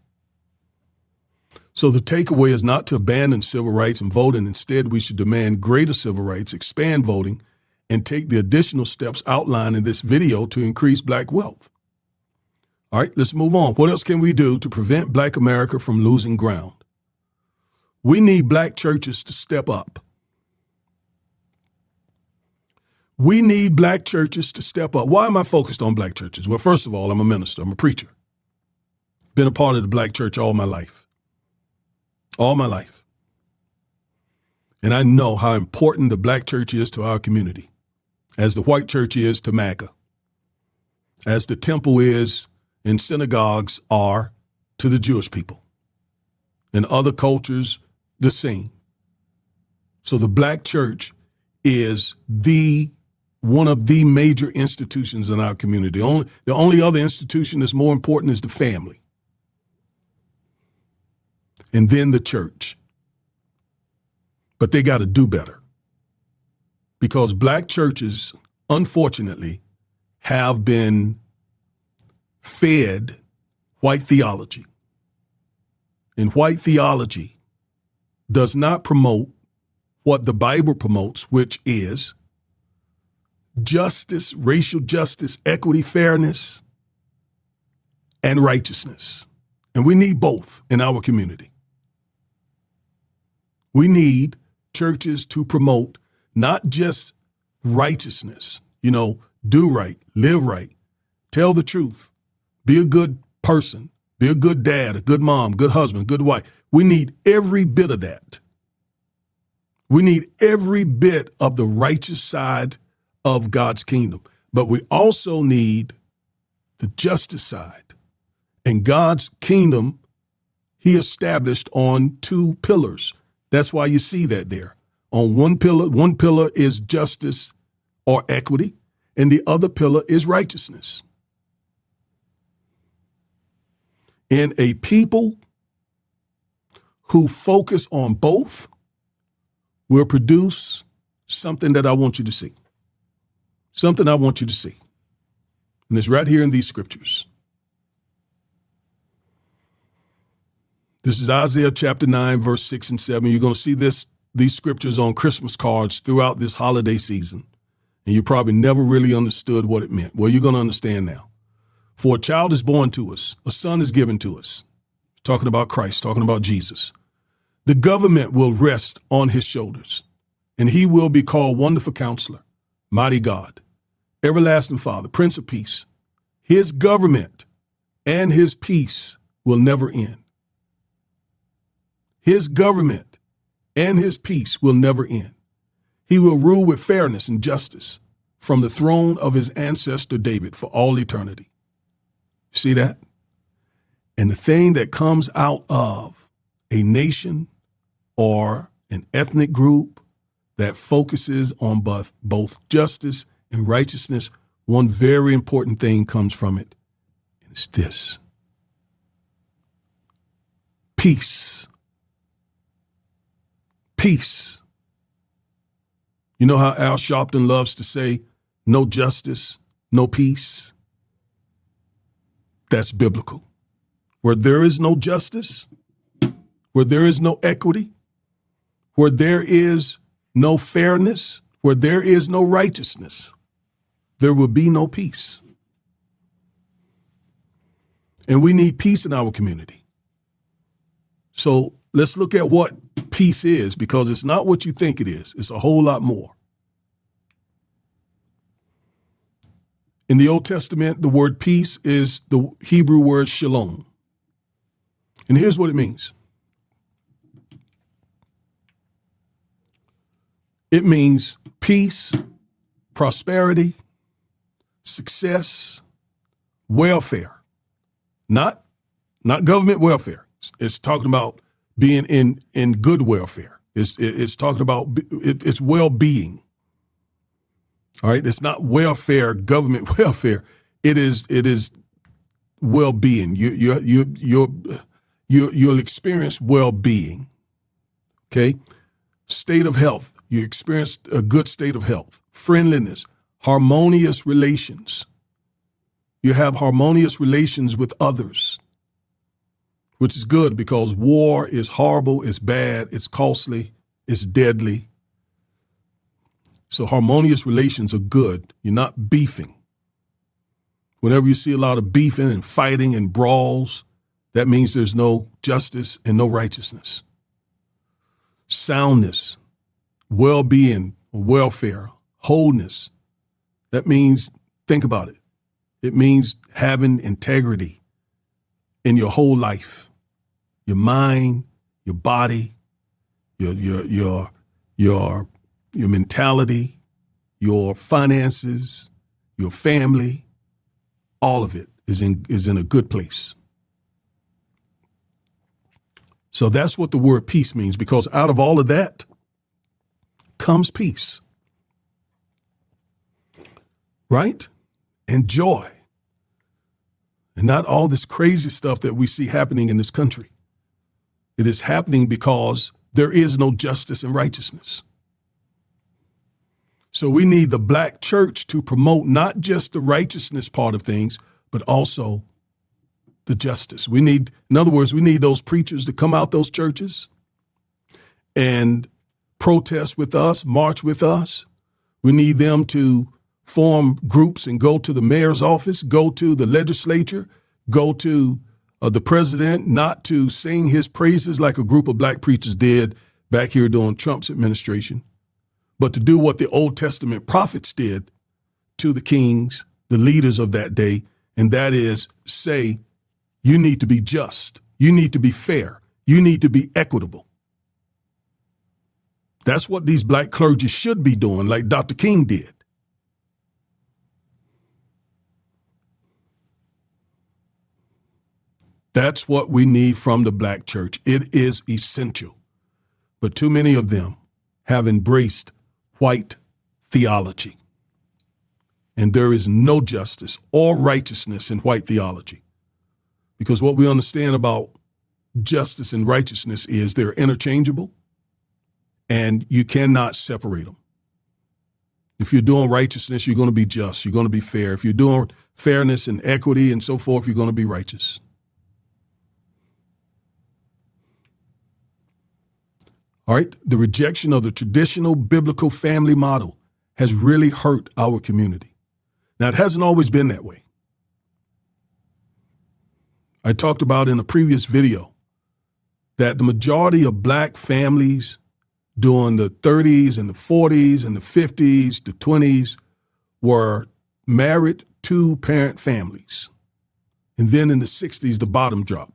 So the takeaway is not to abandon civil rights and voting. Instead, we should demand greater civil rights, expand voting, and take the additional steps outlined in this video to increase black wealth. All right, let's move on. What else can we do to prevent black America from losing ground? We need black churches to step up. We need black churches to step up. Why am I focused on black churches? Well, first of all, I'm a minister. I'm a preacher. Been a part of the black church all my life. All my life. And I know how important the black church is to our community, as the white church is to MAGA, as the temple is and synagogues are to the Jewish people, and other cultures the same. So the black church is one of the major institutions in our community. The only other institution that's more important is the family, and then the church. But they got to do better, because black churches, unfortunately, have been fed white theology. And white theology does not promote what the Bible promotes, which is justice, racial justice, equity, fairness, and righteousness. And we need both in our community. We need churches to promote not just righteousness, do right, live right, tell the truth, be a good person, be a good dad, a good mom, good husband, good wife. We need every bit of that. We need every bit of the righteous side of God's kingdom. But we also need the justice side. And God's kingdom, he established on two pillars. That's why you see that there. On one pillar is justice or equity, and the other pillar is righteousness. And a people who focus on both will produce something that I want you to see. Something I want you to see. And it's right here in these scriptures. This is Isaiah chapter 9, verse 6 and 7. You're going to see these scriptures on Christmas cards throughout this holiday season. And you probably never really understood what it meant. Well, you're going to understand now. For a child is born to us, a son is given to us. Talking about Christ, talking about Jesus. The government will rest on his shoulders, and he will be called Wonderful Counselor, Mighty God, Everlasting Father, Prince of Peace. His government and his peace will never end. His government and his peace will never end. He will rule with fairness and justice from the throne of his ancestor David for all eternity. See that? And the thing that comes out of a nation or an ethnic group that focuses on both justice and righteousness, one very important thing comes from it, and it's this: peace. Peace. You know how Al Sharpton loves to say, no justice, no peace? That's biblical. Where there is no justice, where there is no equity, where there is no fairness, where there is no righteousness, there will be no peace. And we need peace in our community. So let's look at what peace is, because it's not what you think it is. It's a whole lot more. In the Old Testament, the word peace is the Hebrew word shalom. And here's what it means. It means peace, prosperity, success, welfare. Not government welfare. It's talking about being in good welfare. It's talking about it's well-being. All right, it's not welfare, government welfare. It is well-being. You'll experience well-being. Okay, state of health. You experience a good state of health, friendliness, harmonious relations. You have harmonious relations with others, which is good because war is horrible, it's bad, it's costly, it's deadly. So harmonious relations are good. You're not beefing. Whenever you see a lot of beefing and fighting and brawls, that means there's no justice and no righteousness. Soundness, well-being, welfare, wholeness. That means, think about it. It means having integrity in your whole life, your mind, your body, your mentality, your finances, your family. All of it is in a good place. So that's what the word peace means, because out of all of that comes peace, right? And joy. And not all this crazy stuff that we see happening in this country. It is happening because there is no justice and righteousness. So we need the Black church to promote not just the righteousness part of things, but also the justice. In other words, we need those preachers to come out those churches and protest with us, march with us. We need them to form groups and go to the mayor's office, go to the legislature, go to the president, not to sing his praises like a group of Black preachers did back here during Trump's administration, but to do what the Old Testament prophets did to the kings, the leaders of that day, and that is say, you need to be just, you need to be fair, you need to be equitable. That's what these Black clergy should be doing, like Dr. King did. That's what we need from the Black church. It is essential. But too many of them have embraced white theology. And there is no justice or righteousness in white theology. Because what we understand about justice and righteousness is they're interchangeable and you cannot separate them. If you're doing righteousness, you're going to be just, you're going to be fair. If you're doing fairness and equity and so forth, you're going to be righteous. All right, the rejection of the traditional biblical family model has really hurt our community. Now, it hasn't always been that way. I talked about in a previous video that the majority of Black families during the 30s and the 40s and the 50s, the 20s were married two-parent families. And then in the 60s, the bottom dropped.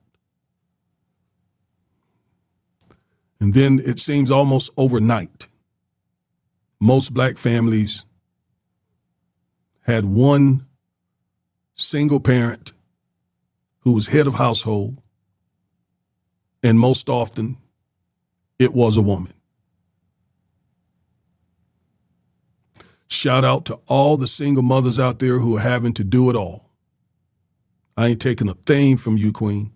And then it seems almost overnight, most Black families had one single parent who was head of household, And most often, it was a woman. Shout out to all the single mothers out there who are having to do it all. I ain't taking a thing from you, Queen.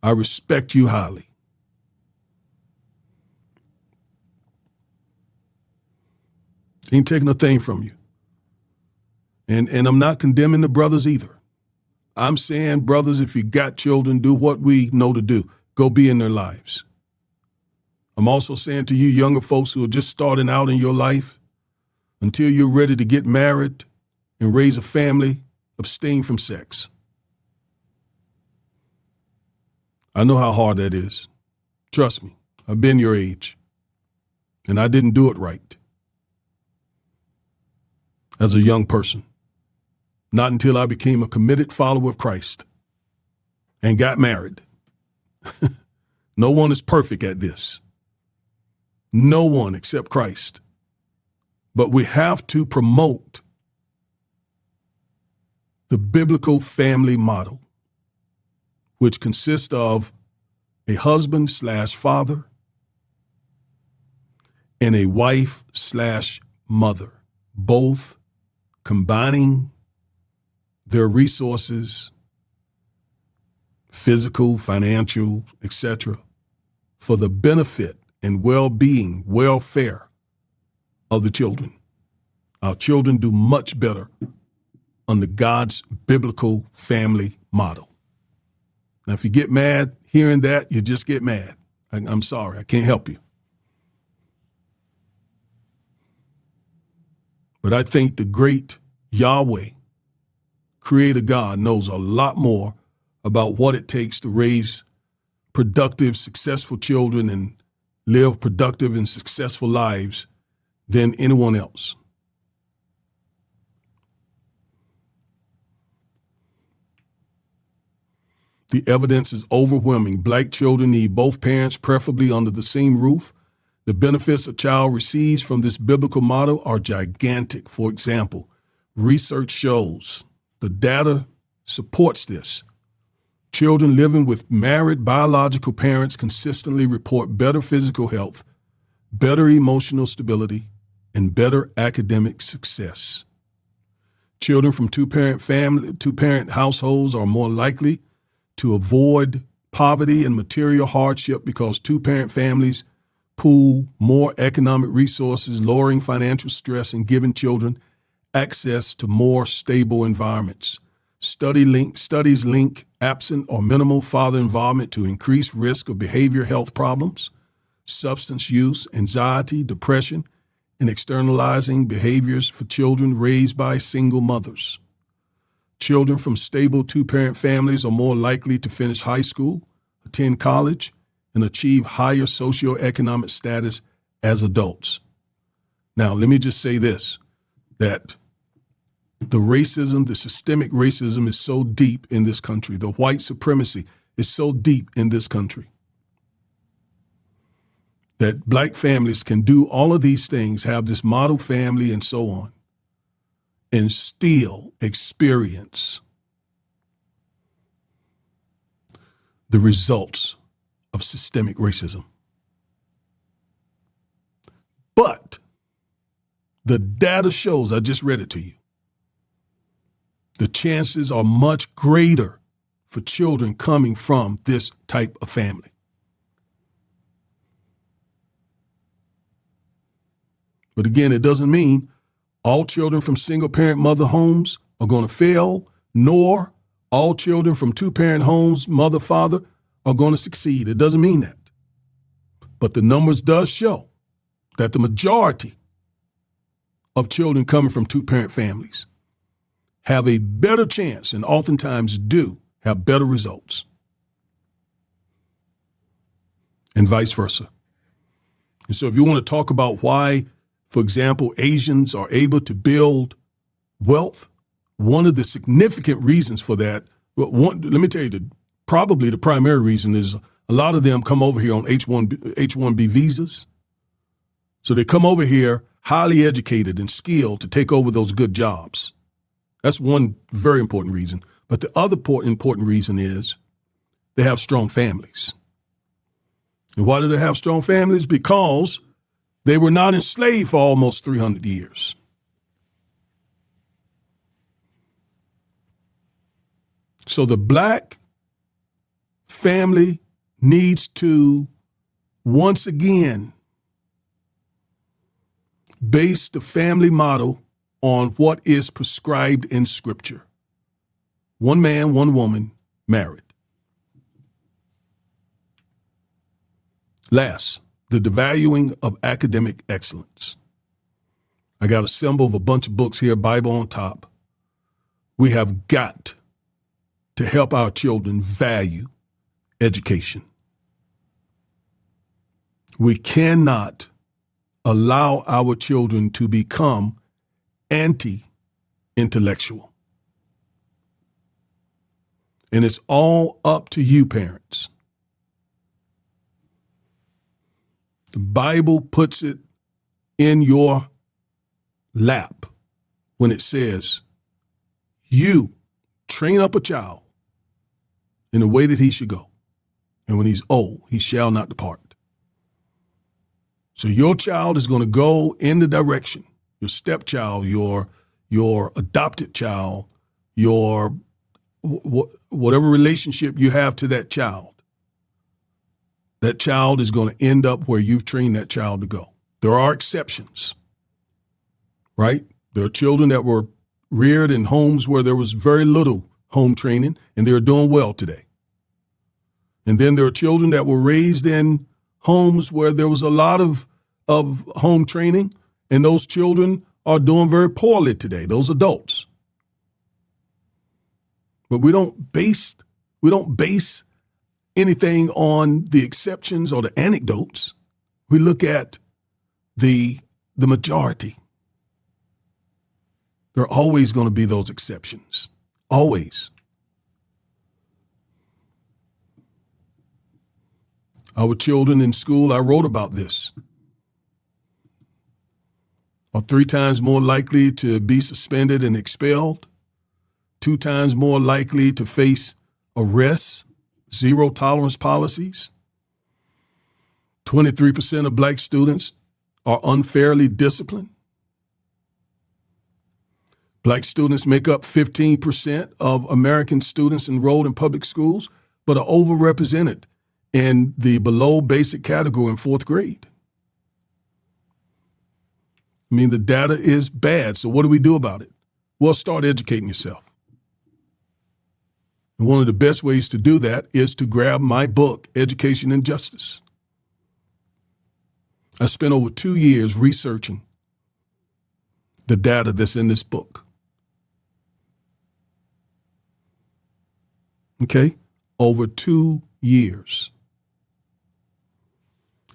I respect you highly. Ain't taking a thing from you. And I'm not condemning the brothers either. I'm saying, brothers, if you got children, do what we know to do. Go be in their lives. I'm also saying to you younger folks who are just starting out in your life, until you're ready to get married and raise a family, abstain from sex. I know how hard that is. Trust me, I've been your age, and I didn't do it right as a young person. Not until I became a committed follower of Christ and got married. No one is perfect at this. No one except Christ. But we have to promote the biblical family model, which consists of a husband/father and a wife/mother, both combining their resources, physical, financial, etc., for the benefit and well-being, welfare of the children. Our children do much better under God's biblical family model. Now, if you get mad hearing that, you just get mad. I'm sorry, I can't help you. But I think the great Yahweh, Creator God, knows a lot more about what it takes to raise productive, successful children and live productive and successful lives than anyone else. The evidence is overwhelming. Black children need both parents, preferably under the same roof. The benefits a child receives from this biblical model are gigantic. For example, research shows, the data supports this. Children living with married biological parents consistently report better physical health, better emotional stability, and better academic success. Children from two-parent households are more likely to avoid poverty and material hardship because two-parent families pool more economic resources, lowering financial stress and giving children access to more stable environments. Studies link absent or minimal father involvement to increased risk of behavioral health problems, substance use, anxiety, depression, and externalizing behaviors for children raised by single mothers. Children from stable two-parent families are more likely to finish high school, attend college, and achieve higher socioeconomic status as adults. Now, let me just say this, that the racism, the systemic racism is so deep in this country. The white supremacy is so deep in this country that black families can do all of these things, have this model family and so on, and still experience the results of systemic racism. But the data shows, I just read it to you, the chances are much greater for children coming from this type of family. But again, it doesn't mean all children from single-parent mother homes are going to fail, nor all children from two-parent homes, mother, father, are going to succeed. It doesn't mean that. But the numbers does show that the majority of children coming from two-parent families have a better chance and oftentimes do have better results, and vice versa. And so if you want to talk about why, for example, Asians are able to build wealth, one of the significant reasons for that, let me tell you, probably the primary reason is a lot of them come over here on H-1B visas. So they come over here highly educated and skilled to take over those good jobs. That's one very important reason. But the other important reason is they have strong families. And why do they have strong families? Because they were not enslaved for almost 300 years. So the black family needs to, once again, base the family model on what is prescribed in Scripture. One man, one woman, married. Last, the devaluing of academic excellence. I got a symbol of a bunch of books here, Bible on top. We have got to help our children value education. We cannot allow our children to become anti-intellectual. And it's all up to you, parents. The Bible puts it in your lap when it says, you train up a child in the way that he should go, and when he's old, he shall not depart. So your child is going to go in the direction, your stepchild, your adopted child, your whatever relationship you have to that child is going to end up where you've trained that child to go. There are exceptions, right? There are children that were reared in homes where there was very little home training, and they're doing well today. And then there are children that were raised in homes where there was a lot of home training, and those children are doing very poorly today, those adults. But we don't base anything on the exceptions or the anecdotes. We look at the majority. There are always going to be those exceptions. Always. Our children in school, I wrote about this, are 3 times more likely to be suspended and expelled, 2 times more likely to face arrests, zero tolerance policies. 23% of black students are unfairly disciplined. Black students make up 15% of American students enrolled in public schools, but are overrepresented in the below basic category in 4th grade. I mean, the data is bad. So what do we do about it? Well, start educating yourself. And one of the best ways to do that is to grab my book, Education and Justice. I spent over 2 years researching the data that's in this book. Okay? Over 2 years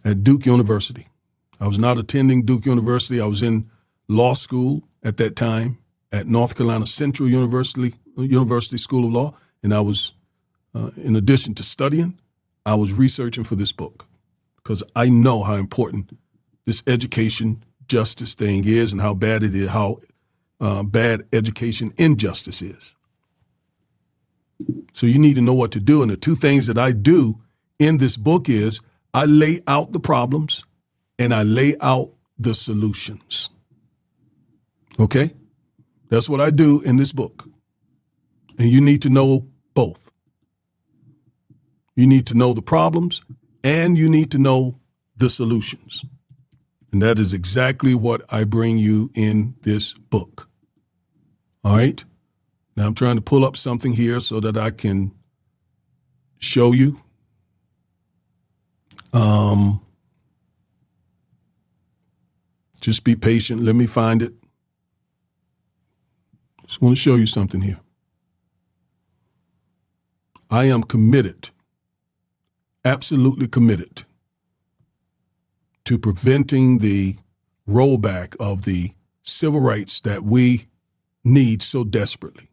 at Duke University. I was not attending Duke University. I was in law school at that time at North Carolina Central University School of Law. And I was, in addition to studying, I was researching for this book because I know how important this education justice thing is and how bad it is, how bad education injustice is. So you need to know what to do. And the 2 things that I do in this book is I lay out the problems and I lay out the solutions. Okay? That's what I do in this book. And you need to know both. You need to know the problems and you need to know the solutions. And that is exactly what I bring you in this book. All right? Now I'm trying to pull up something here so that I can show you. Just be patient. Let me find it. Just want to show you something here. I am committed, absolutely committed, to preventing the rollback of the civil rights that we need so desperately.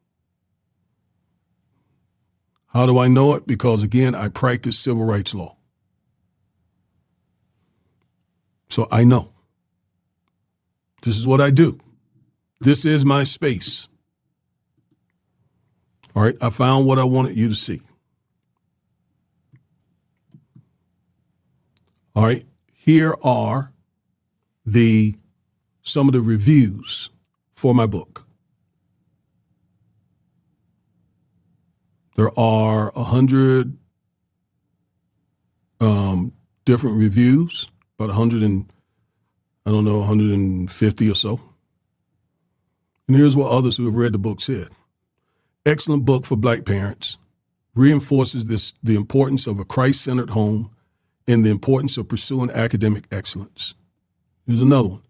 How do I know it? Because, again, I practice civil rights law. So I know. This is what I do. This is my space. All right, I found what I wanted you to see. All right. Here are some of the reviews for my book. There are 100 different reviews, about 150 or so. And here's what others who have read the book said. Excellent book for Black parents. Reinforces the importance of a Christ-centered home and the importance of pursuing academic excellence. Here's another one.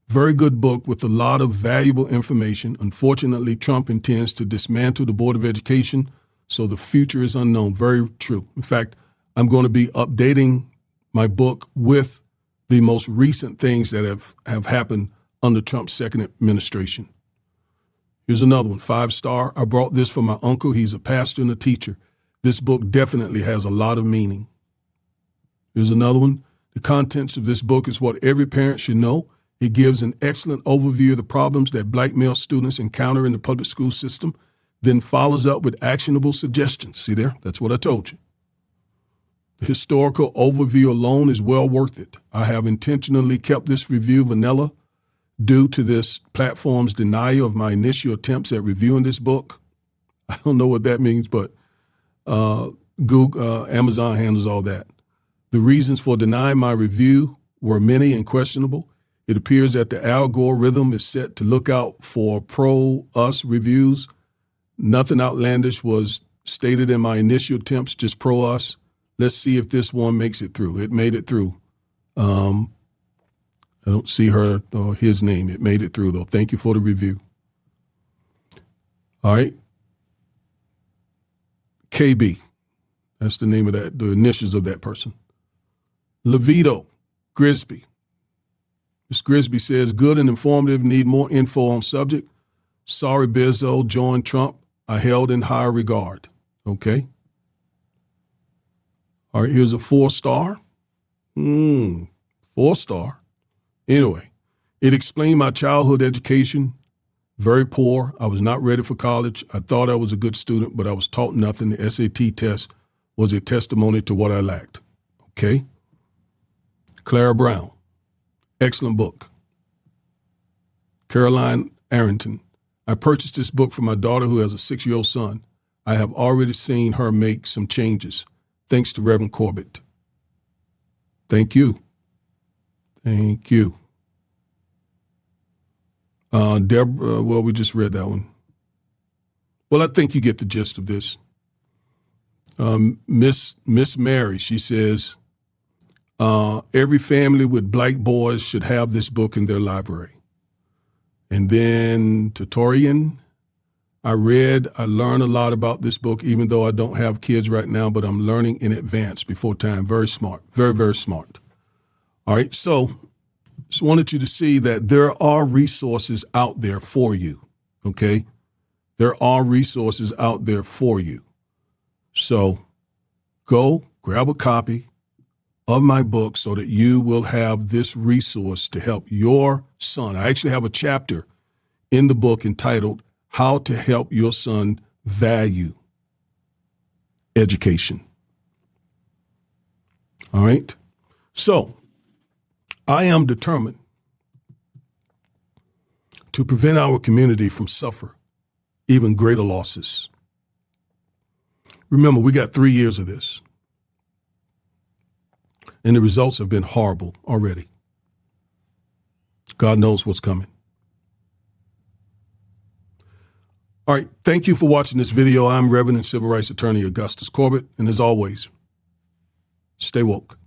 Very good book with a lot of valuable information. Unfortunately, Trump intends to dismantle the Board of Education, so the future is unknown. Very true. In fact, I'm going to be updating my book with the most recent things that have happened under Trump's second administration. Here's another one, 5-star. I brought this from my uncle. He's a pastor and a teacher. This book definitely has a lot of meaning. Here's another one. The contents of this book is what every parent should know. It gives an excellent overview of the problems that Black male students encounter in the public school system, then follows up with actionable suggestions. See there? That's what I told you. The historical overview alone is well worth it. I have intentionally kept this review vanilla due to this platform's denial of my initial attempts at reviewing this book. I don't know what that means, but Amazon handles all that. The reasons for denying my review were many and questionable. It appears that the algorithm is set to look out for pro-us reviews. Nothing outlandish was stated in my initial attempts, just pro-us. Let's see if this one makes it through. It made it through. I don't see her or his name. It made it through, though. Thank you for the review. All right. KB. That's the name of that, the initials of that person. Levito Grisby. Ms. Grisby says, good and informative, need more info on subject. Sorry, Bezos joined Trump. I held in high regard. Okay. All right, here's a 4-star. 4-star. Anyway, it explained my childhood education. Very poor. I was not ready for college. I thought I was a good student, but I was taught nothing. The SAT test was a testimony to what I lacked. Okay. Clara Brown. Excellent book. Caroline Arrington. I purchased this book for my daughter who has a 6-year-old son. I have already seen her make some changes. Thanks to Reverend Corbett. Thank you. Thank you. Deborah, well, we just read that one. Well, I think you get the gist of this. Miss Mary, she says, every family with Black boys should have this book in their library. And then Tatorian, I learned a lot about this book, even though I don't have kids right now, but I'm learning in advance before time. Very smart, very, very smart. All right, so just wanted you to see that there are resources out there for you, okay? There are resources out there for you. So go grab a copy of my book so that you will have this resource to help your son. I actually have a chapter in the book entitled How to Help Your Son Value Education. All right. So I am determined to prevent our community from suffering even greater losses. Remember, we got 3 years of this, and the results have been horrible already. God knows what's coming. All right, thank you for watching this video. I'm Reverend and Civil Rights Attorney Augustus Corbett, and as always, stay woke.